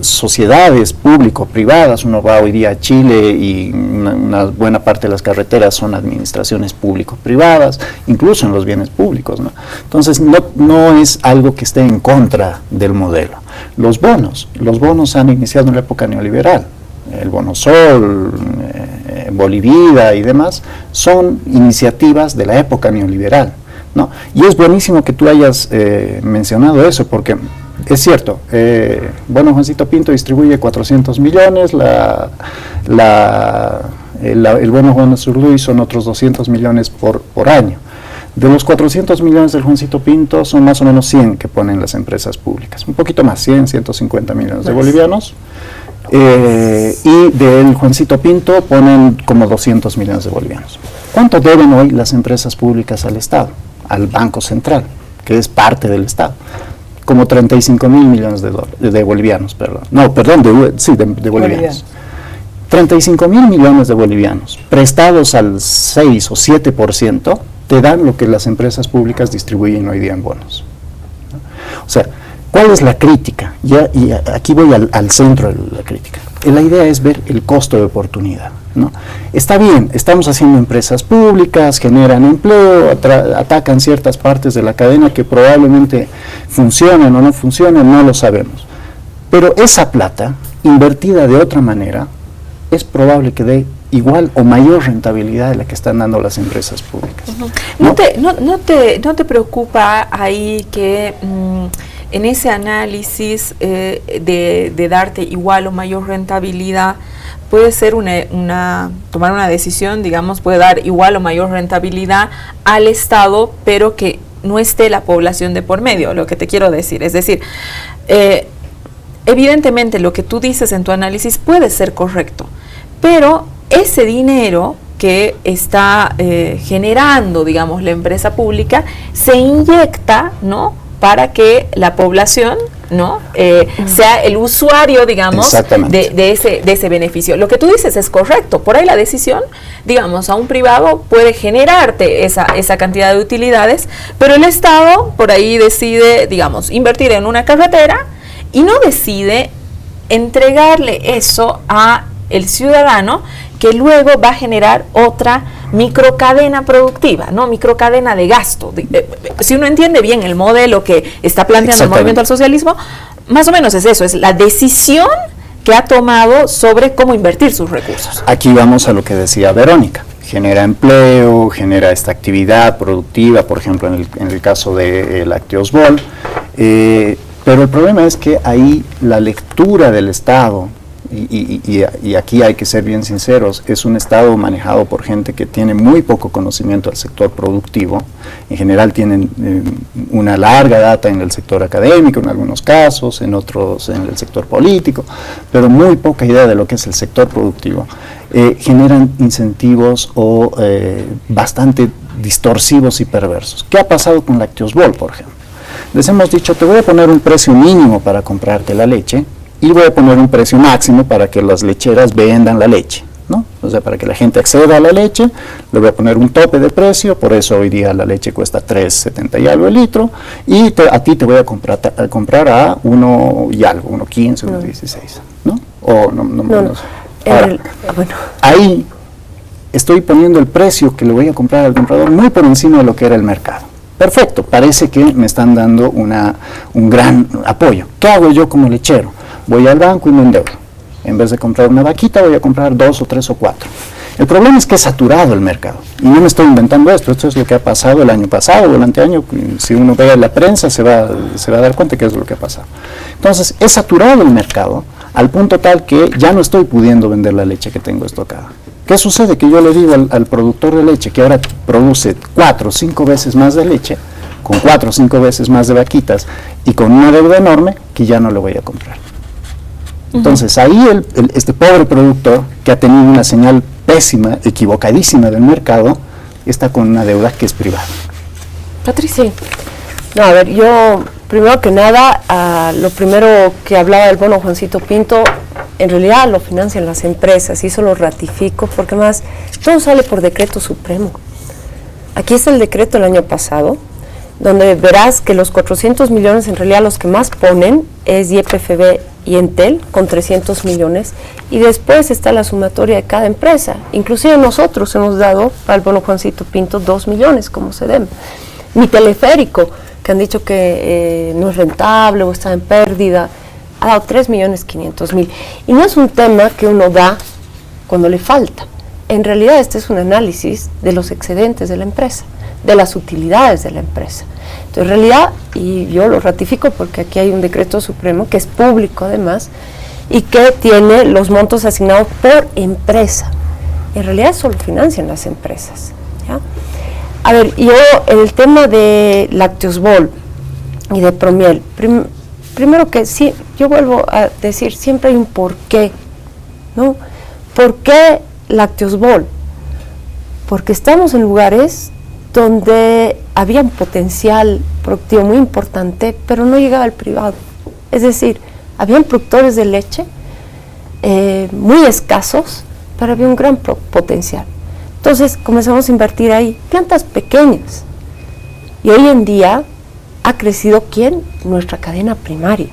sociedades público-privadas. Uno va hoy día a Chile y una buena parte de las carreteras son administraciones público-privadas, incluso en los bienes públicos, ¿no? Entonces no es algo que esté en contra del modelo. Los bonos han iniciado en la época neoliberal. El Bono Sol, Bolivida y demás, son iniciativas de la época neoliberal, ¿no? Y es buenísimo que tú hayas mencionado eso, porque es cierto, bueno, Juancito Pinto distribuye 400 millones, el bono Juan Azurduy son otros 200 millones por año. De los 400 millones del Juancito Pinto, son más o menos 100 que ponen las empresas públicas, un poquito más, 150 millones de bolivianos. Y del Juancito Pinto ponen como 200 millones de bolivianos. ¿Cuánto deben hoy las empresas públicas al Estado, al Banco Central, que es parte del Estado? Como 35 mil millones de bolivianos, perdón. No, perdón, de bolivianos. 35 mil millones de bolivianos prestados al 6 o 7% te dan lo que las empresas públicas distribuyen hoy día en bonos, ¿no? O sea, ¿cuál es la crítica? Y aquí voy al centro de la crítica. La idea es ver el costo de oportunidad. ¿no? Está bien, estamos haciendo empresas públicas, generan empleo, atacan ciertas partes de la cadena que probablemente funcionan o no funcionan, no lo sabemos. Pero esa plata, invertida de otra manera, es probable que dé igual o mayor rentabilidad de la que están dando las empresas públicas. ¿No te preocupa ahí que en ese análisis de darte igual o mayor rentabilidad, puede ser tomar una decisión, digamos, puede dar igual o mayor rentabilidad al Estado, pero que no esté la población de por medio, lo que te quiero decir? Es decir, evidentemente lo que tú dices en tu análisis puede ser correcto, pero ese dinero que está generando, digamos, la empresa pública, se inyecta, ¿no?, para que la población, ¿no?, sea el usuario, digamos, de ese beneficio. Lo que tú dices es correcto. Por ahí la decisión, digamos, a un privado puede generarte esa cantidad de utilidades, pero el Estado por ahí decide, digamos, invertir en una carretera y no decide entregarle eso a el ciudadano, que luego va a generar otra microcadena productiva, ¿no? Microcadena de gasto. Si uno entiende bien el modelo que está planteando el movimiento al socialismo, más o menos es eso, es la decisión que ha tomado sobre cómo invertir sus recursos. Aquí vamos a lo que decía Verónica. Genera empleo, genera esta actividad productiva, por ejemplo, en el caso de Lácteos Bol. Pero el problema es que ahí la lectura del Estado, y aquí hay que ser bien sinceros, es un Estado manejado por gente que tiene muy poco conocimiento del sector productivo. En general tienen una larga data en el sector académico, en algunos casos, en otros en el sector político, pero muy poca idea de lo que es el sector productivo. Generan incentivos bastante distorsivos y perversos. ¿Qué ha pasado con Lácteos Bol, por ejemplo? Les hemos dicho, te voy a poner un precio mínimo para comprarte la leche, y voy a poner un precio máximo para que las lecheras vendan la leche, ¿no? O sea, para que la gente acceda a la leche, le voy a poner un tope de precio, por eso hoy día la leche cuesta 3.70 y algo el litro, y a ti te voy a comprar a 1 y algo, 1.15, 1.16, ¿no? O no. Ahora, ahí estoy poniendo el precio que le voy a comprar al comprador muy por encima de lo que era el mercado. Perfecto, parece que me están dando un gran apoyo. ¿Qué hago yo como lechero? Voy al banco y me endeudo. En vez de comprar una vaquita, voy a comprar 2 o 3 o 4. El problema es que es saturado el mercado. Y no me estoy inventando esto es lo que ha pasado el año pasado o el anteaño. Si uno ve la prensa se va a dar cuenta que es lo que ha pasado. Entonces, es saturado el mercado al punto tal que ya no estoy pudiendo vender la leche que tengo estocada. ¿Qué sucede? Que yo le digo al productor de leche que ahora produce 4 o 5 veces más de leche, con 4 o 5 veces más de vaquitas y con una deuda enorme, que ya no le voy a comprar. Entonces ahí este pobre productor, que ha tenido una señal pésima, equivocadísima del mercado, está con una deuda que es privada. Patricia. No, a ver, yo primero que nada, lo primero que hablaba del bono Juancito Pinto, en realidad lo financian las empresas, y eso lo ratifico, porque más todo sale por decreto supremo. Aquí está el decreto del año pasado, donde verás que los 400 millones en realidad los que más ponen es YPFB y Entel con 300 millones, y después está la sumatoria de cada empresa. Inclusive nosotros hemos dado al bono Juancito Pinto 2 millones como SEDEM. Mi teleférico, que han dicho que no es rentable o está en pérdida, ha dado 3.500.000. Y no es un tema que uno da cuando le falta. En realidad este es un análisis de los excedentes de la empresa, de las utilidades de la empresa. Entonces, en realidad, y yo lo ratifico porque aquí hay un decreto supremo que es público además y que tiene los montos asignados por empresa. En realidad eso lo financian las empresas, ¿ya? A ver, yo el tema de Lácteos Bol y de Promiel, primero que sí, yo vuelvo a decir, siempre hay un porqué, ¿no? ¿Por qué Lácteos Bol? Porque estamos en lugares donde había un potencial productivo muy importante, pero no llegaba al privado. Es decir, habían productores de leche muy escasos, pero había un gran potencial. Entonces comenzamos a invertir ahí, plantas pequeñas. Y hoy en día ha crecido, ¿quién? Nuestra cadena primaria.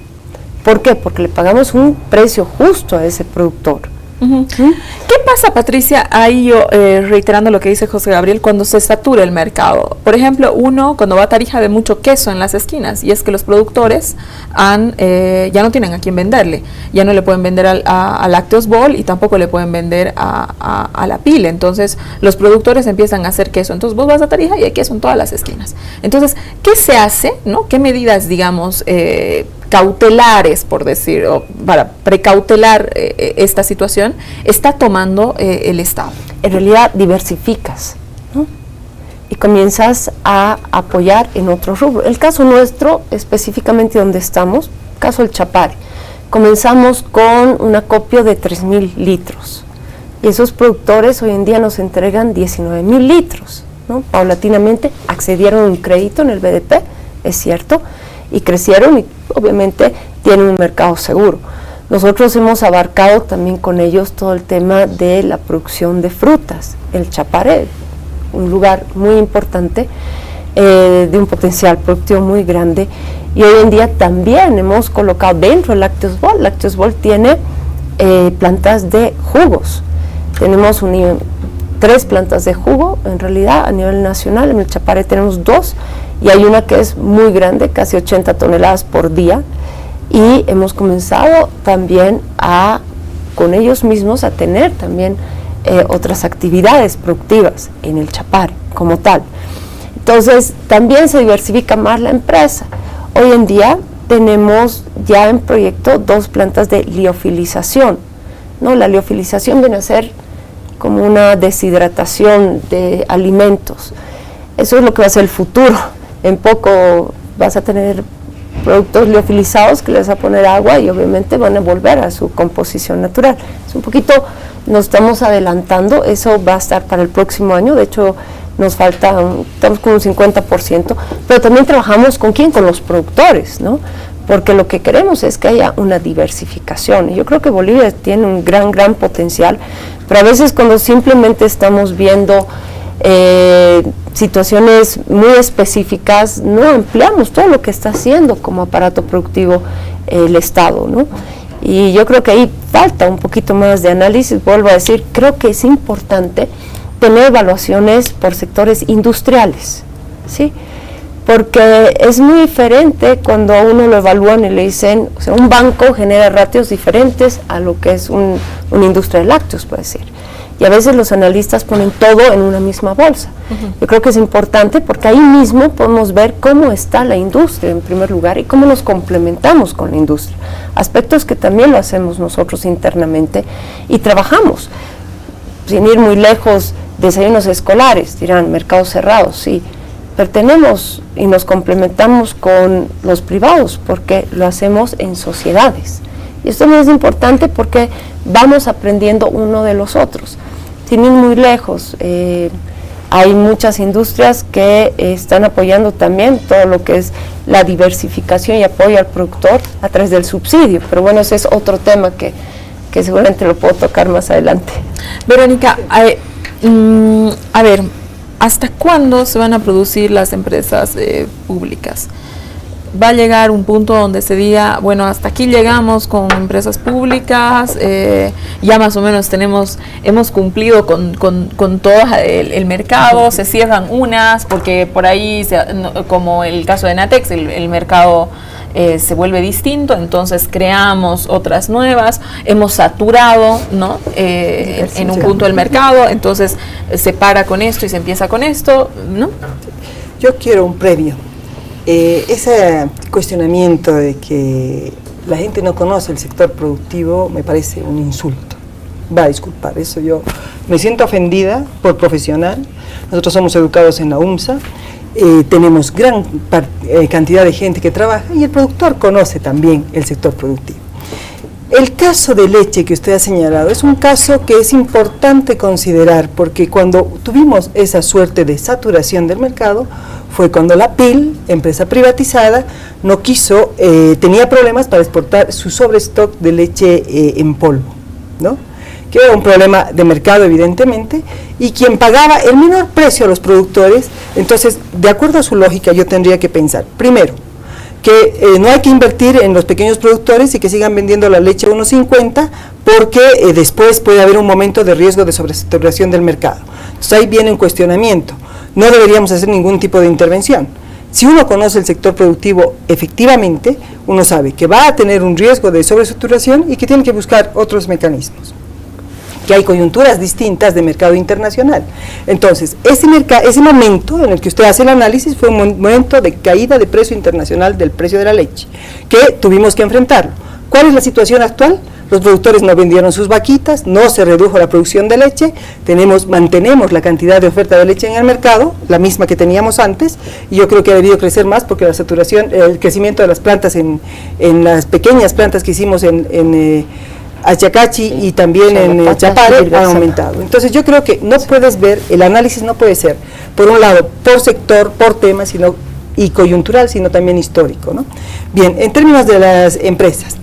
¿Por qué? Porque le pagamos un precio justo a ese productor, ¿Qué pasa, Patricia? Ahí yo, reiterando lo que dice José Gabriel, cuando se satura el mercado. Por ejemplo, cuando va a Tarija ve mucho queso en las esquinas, y es que los productores ya no tienen a quién venderle. Ya no le pueden vender a Lácteos Bol y tampoco le pueden vender a la Pile. Entonces, los productores empiezan a hacer queso. Entonces, vos vas a Tarija y hay queso en todas las esquinas. Entonces, ¿qué se hace? ¿No? ¿Qué medidas, digamos, cautelares, por decir, o para precautelar esta situación, está tomando el Estado? En realidad diversificas, ¿no? Y comienzas a apoyar en otro rubro. El caso nuestro, específicamente donde estamos, caso El Chapare, comenzamos con un acopio de 3.000 litros. Y esos productores hoy en día nos entregan 19.000 litros, ¿no? Paulatinamente accedieron a un crédito en el BDP, es cierto, y crecieron y obviamente tienen un mercado seguro. Nosotros hemos abarcado también con ellos todo el tema de la producción de frutas, El Chapare, un lugar muy importante, de un potencial productivo muy grande, y hoy en día también hemos colocado dentro de Lácteos Bol. Lácteos Bol tiene plantas de jugos, tenemos 3 plantas de jugo en realidad a nivel nacional. En El Chapare tenemos 2 y hay una que es muy grande, casi 80 toneladas por día, y hemos comenzado también con ellos mismos a tener también otras actividades productivas en El Chapare como tal. Entonces también se diversifica más la empresa. Hoy en día tenemos ya en proyecto 2 plantas de liofilización, ¿no? La liofilización viene a ser como una deshidratación de alimentos. Eso es lo que va a ser el futuro. En poco vas a tener productos liofilizados que les vas a poner agua y obviamente van a volver a su composición natural. Es un poquito, nos estamos adelantando, eso va a estar para el próximo año, de hecho nos falta, estamos con un 50%, pero también trabajamos con quién, con los productores, ¿no? Porque lo que queremos es que haya una diversificación, y yo creo que Bolivia tiene un gran potencial, pero a veces cuando simplemente estamos viendo situaciones muy específicas, no empleamos todo lo que está haciendo como aparato productivo el Estado, ¿no? Y yo creo que ahí falta un poquito más de análisis. Vuelvo a decir, creo que es importante tener evaluaciones por sectores industriales, ¿sí? Porque es muy diferente cuando a uno lo evalúan y le dicen, o sea, un banco genera ratios diferentes a lo que es una industria de lácteos, puede decir. Y a veces los analistas ponen todo en una misma bolsa. Yo creo que es importante porque ahí mismo podemos ver cómo está la industria en primer lugar y cómo nos complementamos con la industria. Aspectos que también lo hacemos nosotros internamente y trabajamos. Sin ir muy lejos, desayunos escolares, dirán, mercados cerrados, sí. Pero tenemos y nos complementamos con los privados porque lo hacemos en sociedades. Y esto es importante porque vamos aprendiendo uno de los otros. Sin ir muy lejos, hay muchas industrias que están apoyando también todo lo que es la diversificación y apoyo al productor a través del subsidio. Pero bueno, ese es otro tema que seguramente lo puedo tocar más adelante. Verónica, a ver, ¿hasta cuándo se van a producir las empresas públicas? ¿Va a llegar un punto donde se diga, bueno, hasta aquí llegamos con empresas públicas, ya más o menos hemos cumplido con todo el mercado, se cierran unas, porque por ahí, como el caso de Natex, el mercado se vuelve distinto, entonces creamos otras nuevas, hemos saturado, ¿no? En un punto el mercado, entonces se para con esto y se empieza con esto, ¿no? Yo quiero un previo. Ese cuestionamiento de que la gente no conoce el sector productivo me parece un insulto. Va a disculpar, eso yo me siento ofendida por profesional. Nosotros somos educados en la UMSA, tenemos gran cantidad de gente que trabaja y el productor conoce también el sector productivo. El caso de leche que usted ha señalado es un caso que es importante considerar porque cuando tuvimos esa suerte de saturación del mercado fue cuando la PIL, empresa privatizada, no quiso, tenía problemas para exportar su sobrestock de leche en polvo, ¿no? Que era un problema de mercado evidentemente, y quien pagaba el menor precio a los productores. Entonces, de acuerdo a su lógica, yo tendría que pensar, primero, que no hay que invertir en los pequeños productores y que sigan vendiendo la leche a 1.50 porque después puede haber un momento de riesgo de sobresaturación del mercado. Entonces ahí viene un cuestionamiento. No deberíamos hacer ningún tipo de intervención. Si uno conoce el sector productivo efectivamente, uno sabe que va a tener un riesgo de sobresaturación y que tiene que buscar otros mecanismos, que hay coyunturas distintas de mercado internacional. Entonces, ese momento en el que usted hace el análisis fue un momento de caída de precio internacional del precio de la leche, que tuvimos que enfrentarlo. ¿Cuál es la situación actual? Los productores no vendieron sus vaquitas, no se redujo la producción de leche, mantenemos la cantidad de oferta de leche en el mercado, la misma que teníamos antes, y yo creo que ha debido crecer más porque la saturación, el crecimiento de las plantas en las pequeñas plantas que hicimos en Achacachi y también en Chapare han aumentado. Entonces yo creo que no puedes ver, el análisis no puede ser, por un lado, por sector, por tema, y coyuntural, sino también histórico, ¿no? Bien, en términos de las empresas,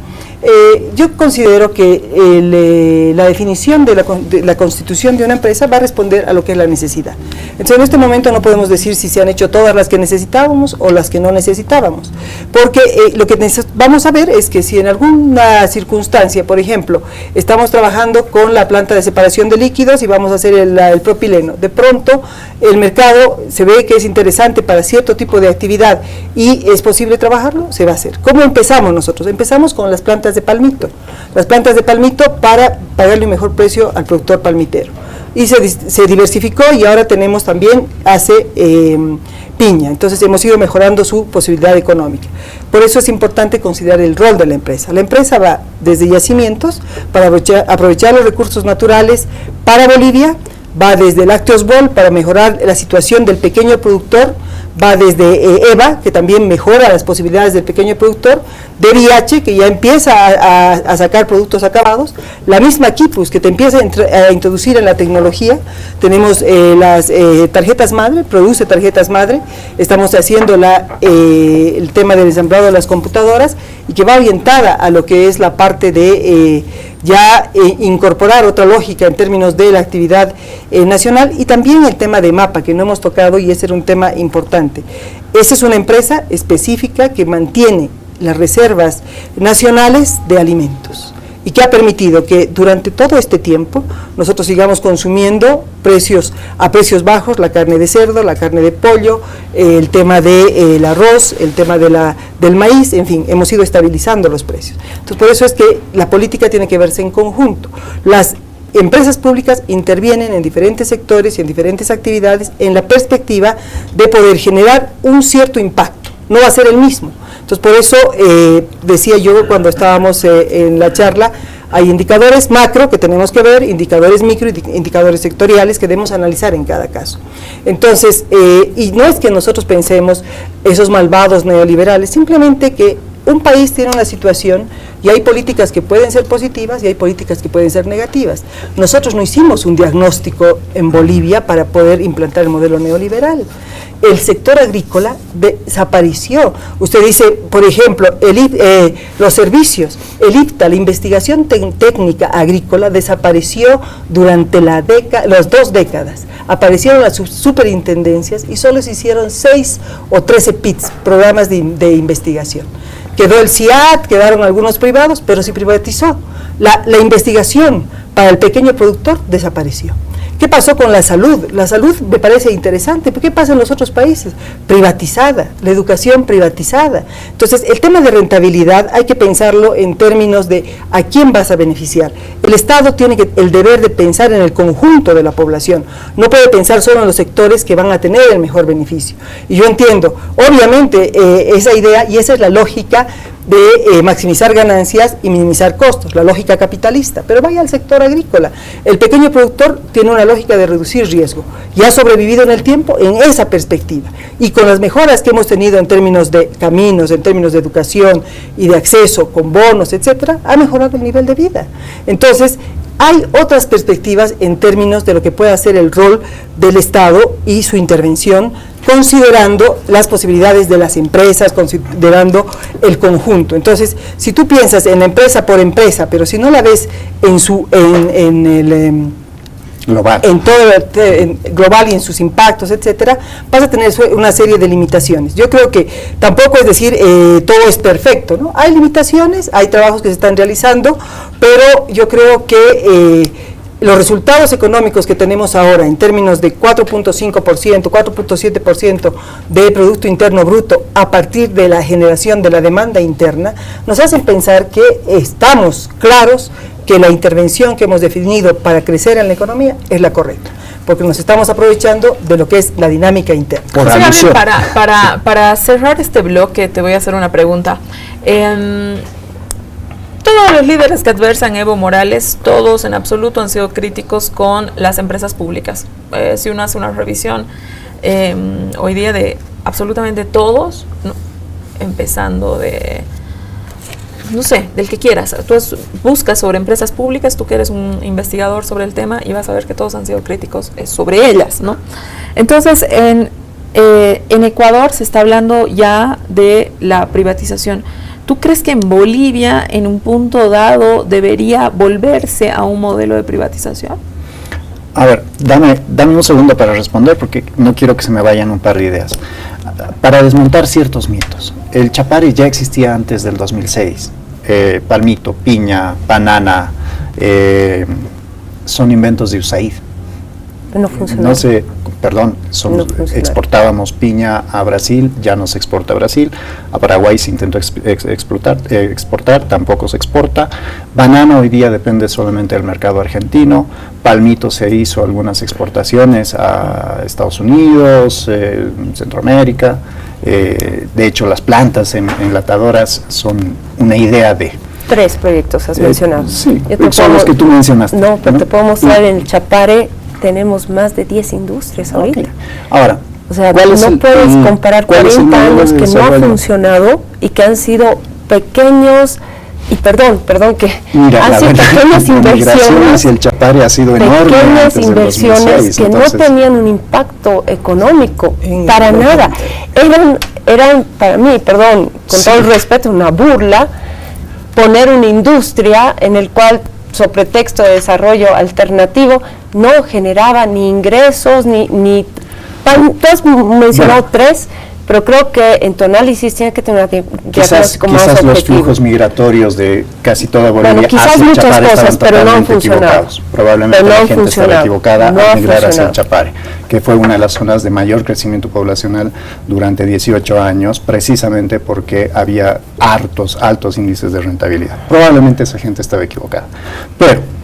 yo considero que la definición de la constitución de una empresa va a responder a lo que es la necesidad. Entonces en este momento no podemos decir si se han hecho todas las que necesitábamos o las que no necesitábamos, porque lo que vamos a ver es que si en alguna circunstancia, por ejemplo, estamos trabajando con la planta de separación de líquidos y vamos a hacer el propileno, de pronto el mercado se ve que es interesante para cierto tipo de actividad y es posible trabajarlo, se va a hacer. ¿Cómo empezamos nosotros? Empezamos con las plantas de palmito, para pagarle un mejor precio al productor palmitero. Y se diversificó y ahora tenemos también, piña, entonces hemos ido mejorando su posibilidad económica. Por eso es importante considerar el rol de la empresa. La empresa va desde yacimientos para aprovechar los recursos naturales para Bolivia, va desde Lácteos Bol para mejorar la situación del pequeño productor, va desde EVA, que también mejora las posibilidades del pequeño productor, de VIH, que ya empieza a sacar productos acabados, la misma Quipus, que te empieza a introducir en la tecnología. Tenemos las tarjetas madre, produce tarjetas madre, estamos haciendo el tema del ensamblado de las computadoras, y que va orientada a lo que es la parte de incorporar otra lógica en términos de la actividad nacional, y también el tema de MAPA, que no hemos tocado y ese era un tema importante. Esa es una empresa específica que mantiene las reservas nacionales de alimentos y que ha permitido que durante todo este tiempo nosotros sigamos consumiendo a precios bajos la carne de cerdo, la carne de pollo, el tema del arroz, el tema del maíz, en fin, hemos ido estabilizando los precios. Entonces por eso es que la política tiene que verse en conjunto. Las empresas públicas intervienen en diferentes sectores y en diferentes actividades en la perspectiva de poder generar un cierto impacto, no va a ser el mismo. Entonces por eso decía yo cuando estábamos en la charla, hay indicadores macro que tenemos que ver, indicadores micro, indicadores sectoriales que debemos analizar en cada caso. Entonces, y no es que nosotros pensemos esos malvados neoliberales, simplemente que un país tiene una situación y hay políticas que pueden ser positivas y hay políticas que pueden ser negativas. Nosotros no hicimos un diagnóstico en Bolivia para poder implantar el modelo neoliberal. El sector agrícola desapareció. Usted dice, por ejemplo, los servicios, el IPTA, la investigación técnica agrícola, desapareció durante las 2 décadas. Aparecieron las superintendencias y solo se hicieron 6 o 13 PITs, programas de investigación. Quedó el CIAT, quedaron algunos privados, pero se privatizó. La investigación para el pequeño productor desapareció. ¿Qué pasó con la salud? La salud me parece interesante, pero ¿qué pasa en los otros países? Privatizada, la educación privatizada. Entonces, el tema de rentabilidad hay que pensarlo en términos de a quién vas a beneficiar. El Estado tiene el deber de pensar en el conjunto de la población, no puede pensar solo en los sectores que van a tener el mejor beneficio. Y yo entiendo, obviamente, esa idea y esa es la lógica de maximizar ganancias y minimizar costos, la lógica capitalista, pero vaya al sector agrícola. El pequeño productor tiene una lógica de reducir riesgo y ha sobrevivido en el tiempo en esa perspectiva. Y con las mejoras que hemos tenido en términos de caminos, en términos de educación y de acceso, con bonos, etcétera, ha mejorado el nivel de vida. Entonces, hay otras perspectivas en términos de lo que puede hacer el rol del Estado y su intervención, considerando las posibilidades de las empresas, considerando el conjunto. Entonces, si tú piensas en empresa por empresa, pero si no la ves global, global y en sus impactos, etcétera, vas a tener una serie de limitaciones. Yo creo que tampoco es decir todo es perfecto, ¿no? Hay limitaciones, hay trabajos que se están realizando, pero yo creo que los resultados económicos que tenemos ahora en términos de 4.5%, 4.7% de Producto Interno Bruto a partir de la generación de la demanda interna, nos hacen pensar que estamos claros que la intervención que hemos definido para crecer en la economía es la correcta, porque nos estamos aprovechando de lo que es la dinámica interna. Para cerrar este bloque, te voy a hacer una pregunta. Todos los líderes que adversan Evo Morales, todos en absoluto han sido críticos con las empresas públicas. Si uno hace una revisión hoy día de absolutamente todos, ¿no? Empezando de, no sé, del que quieras. Tú buscas sobre empresas públicas, tú que eres un investigador sobre el tema, y vas a ver que todos han sido críticos sobre ellas, ¿no? Entonces, en Ecuador se está hablando ya de la privatización. ¿Tú crees que en Bolivia, en un punto dado, debería volverse a un modelo de privatización? A ver, dame un segundo para responder, porque no quiero que se me vayan un par de ideas. Para desmontar ciertos mitos. El Chapare ya existía antes del 2006. Palmito, piña, banana, son inventos de USAID. No funcionó. No sé, perdón, exportábamos piña a Brasil, ya no se exporta a Brasil. A Paraguay se intentó exportar, tampoco se exporta. Banana hoy día depende solamente del mercado argentino. Palmito se hizo algunas exportaciones a Estados Unidos, Centroamérica. De hecho, las plantas enlatadoras son una idea de... 3 proyectos has mencionado. Sí, son los que tú mencionaste. No, pero te puedo mostrar en el Chapare. Tenemos más de 10 industrias ahorita. Okay. Ahora, o sea, no puedes comparar 40 años que no han funcionado y que han sido pequeños, y perdón que han sido pequeñas inversiones, el Chapare ha sido enorme, pequeñas inversiones que no tenían un impacto económico para nada. Eran para mí, perdón, con todo el respeto, una burla poner una industria en el cual, sobre pretexto de desarrollo alternativo, no generaba ni ingresos, ni tú has mencionado 3, pero creo que en tu análisis tiene que tener una diagnóstico más objetivo. Los flujos migratorios de casi toda Bolivia quizás muchas cosas, pero no han funcionado. Probablemente la gente estaba equivocada al migrar hacia el Chapare, que fue una de las zonas de mayor crecimiento poblacional durante 18 años, precisamente porque había altos índices de rentabilidad. Probablemente esa gente estaba equivocada. Pero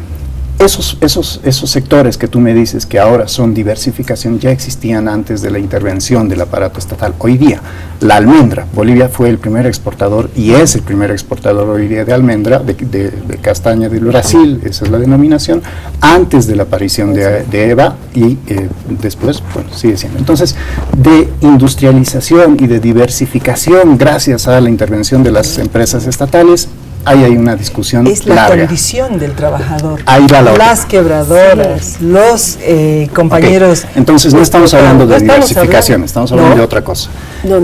esos sectores que tú me dices que ahora son diversificación ya existían antes de la intervención del aparato estatal. Hoy día, la almendra, Bolivia fue el primer exportador y es el primer exportador hoy día de almendra, de castaña del Brasil, esa es la denominación, antes de la aparición de EVA y después, bueno, sigue siendo. Entonces, de industrialización y de diversificación gracias a la intervención de las empresas estatales, ahí hay una discusión es la larga. Condición del trabajador, ahí va las quebradoras, sí. Los compañeros. Okay. Entonces no estamos hablando de diversificación, estamos hablando de otra cosa. No.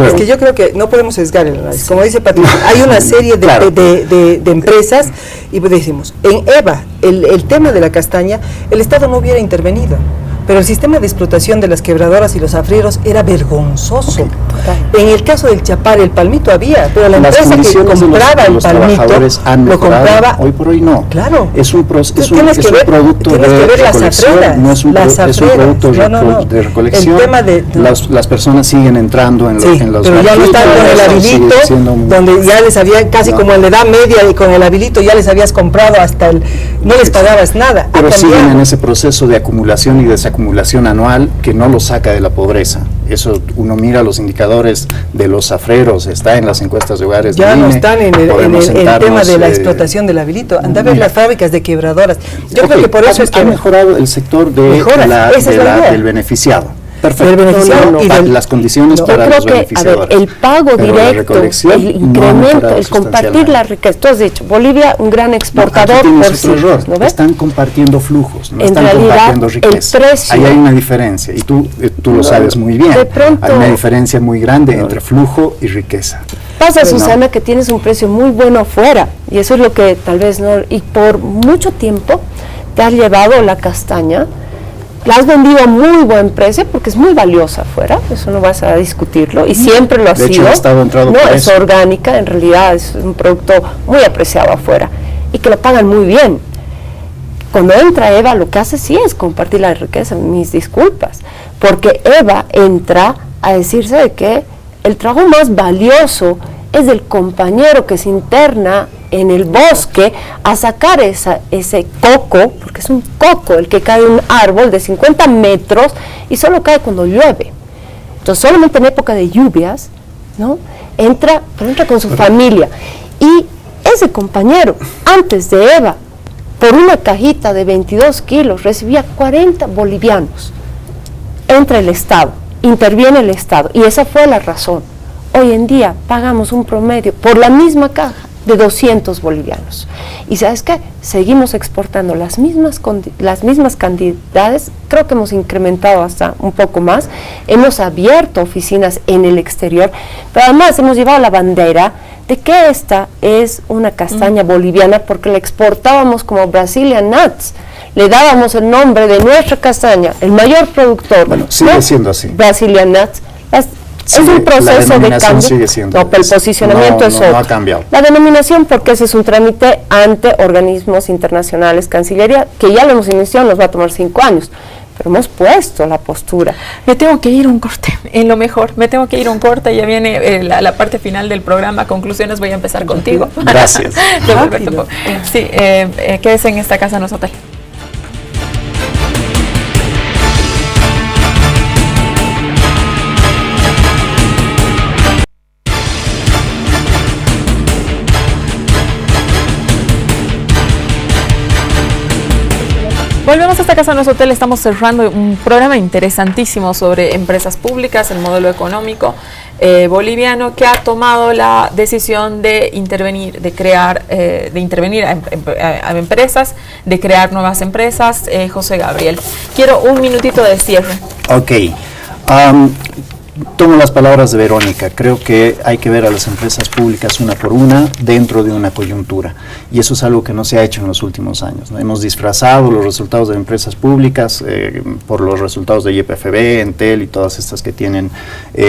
Es que yo creo que no podemos sesgar el análisis. Como dice Patricia, hay una serie de empresas y decimos, en EVA, el tema de la castaña, el Estado no hubiera intervenido. Pero el sistema de explotación de las quebradoras y los afrieros era vergonzoso. Okay. En el caso del Chapare, el palmito había, pero la empresa que compraba el palmito lo compraba. Hoy por hoy no. Claro. Es un producto de recolección, no es un producto de recolección. El tema las personas siguen entrando en los pero ya no están con el habilito, donde ya les había casi como en la edad media y con el habilito ya les habías comprado hasta no les pagabas nada. Pero siguen en ese proceso de acumulación y desacumulación anual que no los saca de la pobreza. Eso uno mira los indicadores de los afreros, está en las encuestas de hogares. Ya no están en el tema de la explotación del habilito. Anda a ver las fábricas de quebradoras. Yo creo que por eso es que ha mejorado el sector del beneficiado. Perfecto. Las condiciones para los beneficiadores. El pago directo, el incremento, el compartir la riqueza. Tú has dicho, Bolivia un gran exportador por sí. ¿No ves? Están compartiendo flujos, no están compartiendo riqueza. Ahí hay una diferencia y tú lo sabes muy bien. Hay una diferencia muy grande entre flujo y riqueza. Pasa, Susana, que tienes un precio muy bueno afuera y eso es lo que tal vez no. Y por mucho tiempo te has llevado la castaña, la has vendido a muy buen precio porque es muy valiosa afuera, eso no vas a discutirlo, y siempre lo ha sido. De hecho, no es orgánica, en realidad es un producto muy apreciado afuera y que lo pagan muy bien. Cuando entra Eva, lo que hace sí es compartir la riqueza, mis disculpas, porque Eva entra a decirse de que el trabajo más valioso es del compañero que se interna en el bosque a sacar ese coco, porque es un coco el que cae de un árbol de 50 metros y solo cae cuando llueve. Entonces solamente en época de lluvias, ¿no? entra con su familia. Y ese compañero, antes de Eva, por una cajita de 22 kilos, recibía 40 bolivianos. Entra el Estado, interviene el Estado, y esa fue la razón. Hoy en día pagamos un promedio por la misma caja de 200 bolivianos. Y ¿sabes qué? Seguimos exportando las mismas cantidades, creo que hemos incrementado hasta un poco más, hemos abierto oficinas en el exterior, pero además hemos llevado la bandera de que esta es una castaña boliviana porque la exportábamos como Brazilian Nuts. Le dábamos el nombre de nuestra castaña, el mayor productor. Bueno, sigue siendo así. Brazilian Nuts. Es un proceso de cambio. Sigue siendo no, pero el posicionamiento es otro. No ha cambiado. La denominación, porque ese es un trámite ante organismos internacionales, Cancillería, que ya lo hemos iniciado, nos va a tomar 5 años. Pero hemos puesto la postura. Me tengo que ir a un corte, en lo mejor. Me tengo que ir a un corte, ya viene la parte final del programa. Conclusiones, voy a empezar contigo. Gracias. Sí, quédese en esta casa, no es hotel. Volvemos a esta casa, no es hotel. Estamos cerrando un programa interesantísimo sobre empresas públicas, el modelo económico boliviano, que ha tomado la decisión de intervenir, de intervenir a empresas, de crear nuevas empresas. José Gabriel, quiero un minutito de cierre. Ok. Tomo las palabras de Verónica. Creo que hay que ver a las empresas públicas una por una dentro de una coyuntura, y eso es algo que no se ha hecho en los últimos años, ¿no? Hemos disfrazado los resultados de empresas públicas por los resultados de YPFB, Entel y todas estas que tienen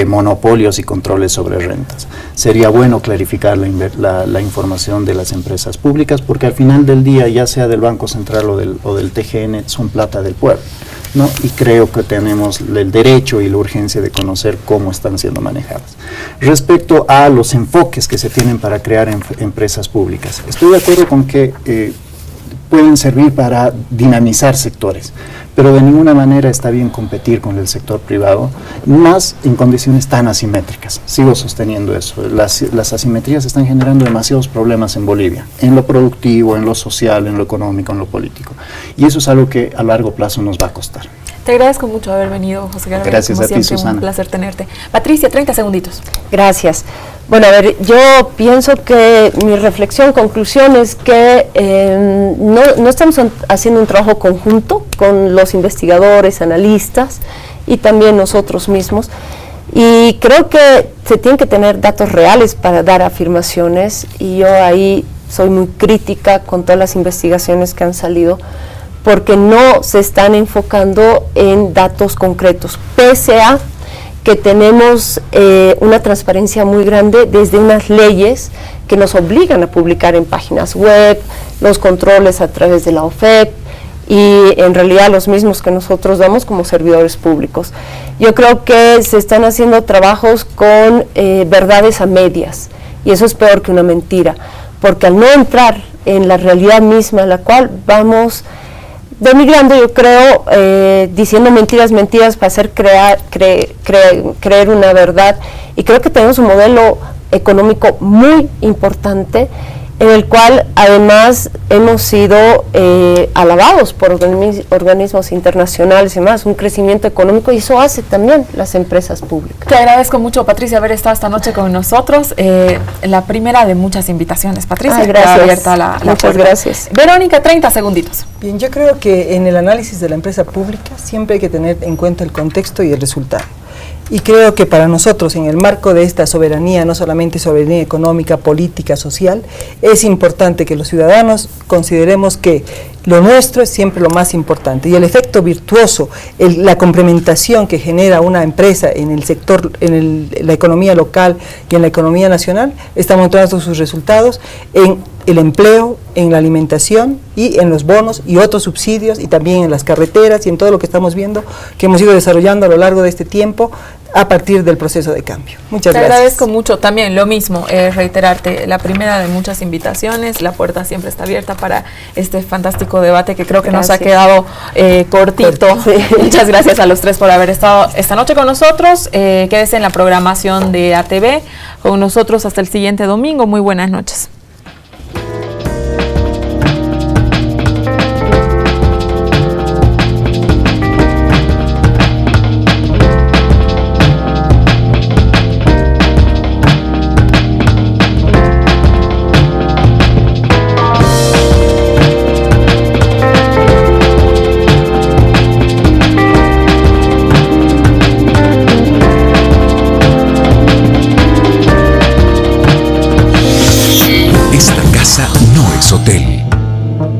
monopolios y controles sobre rentas. Sería bueno clarificar la información de las empresas públicas, porque al final del día, ya sea del Banco Central o del TGN, son plata del pueblo, ¿no? Y creo que tenemos el derecho y la urgencia de conocer cómo están siendo manejadas. Respecto a los enfoques que se tienen para crear empresas públicas, estoy de acuerdo con que pueden servir para dinamizar sectores, pero de ninguna manera está bien competir con el sector privado, más en condiciones tan asimétricas. Sigo sosteniendo eso. Las asimetrías están generando demasiados problemas en Bolivia, en lo productivo, en lo social, en lo económico, en lo político. Y eso es algo que a largo plazo nos va a costar. Te agradezco mucho haber venido, José Gabriel. Gracias a ti, Susana. Un placer tenerte. Patricia, 30 segunditos. Gracias. Bueno, a ver, yo pienso que mi reflexión, conclusión es que no estamos haciendo un trabajo conjunto con los investigadores, analistas y también nosotros mismos. Y creo que se tienen que tener datos reales para dar afirmaciones, y yo ahí soy muy crítica con todas las investigaciones que han salido, porque no se están enfocando en datos concretos, pese a que tenemos una transparencia muy grande desde unas leyes que nos obligan a publicar en páginas web, los controles a través de la OFEP, y en realidad los mismos que nosotros damos como servidores públicos. Yo creo que se están haciendo trabajos con verdades a medias, y eso es peor que una mentira, porque al no entrar en la realidad misma, la cual vamos denigrando, yo creo, diciendo mentiras para hacer creer una verdad, y creo que tenemos un modelo económico muy importante, en el cual además hemos sido alabados por organismos internacionales y más, un crecimiento económico, y eso hace también las empresas públicas. Te agradezco mucho, Patricia, haber estado esta noche con nosotros. La primera de muchas invitaciones, Patricia. Gracias. Abierta la Muchas puerta. gracias. Verónica, 30 segunditos. Bien, yo creo que en el análisis de la empresa pública siempre hay que tener en cuenta el contexto y el resultado. Y creo que para nosotros, en el marco de esta soberanía, no solamente soberanía económica, política, social, es importante que los ciudadanos consideremos que lo nuestro es siempre lo más importante, y el efecto virtuoso, la complementación que genera una empresa en el sector, en la economía local y en la economía nacional, está mostrando sus resultados en el empleo, en la alimentación y en los bonos y otros subsidios, y también en las carreteras y en todo lo que estamos viendo que hemos ido desarrollando a lo largo de este tiempo a partir del proceso de cambio. Muchas gracias. Te agradezco mucho. También lo mismo, reiterarte, la primera de muchas invitaciones, la puerta siempre está abierta para este fantástico debate que creo que nos ha quedado cortito. Sí. Muchas gracias a los tres por haber estado esta noche con nosotros. Quédese en la programación de ATV con nosotros hasta el siguiente domingo. Muy buenas noches.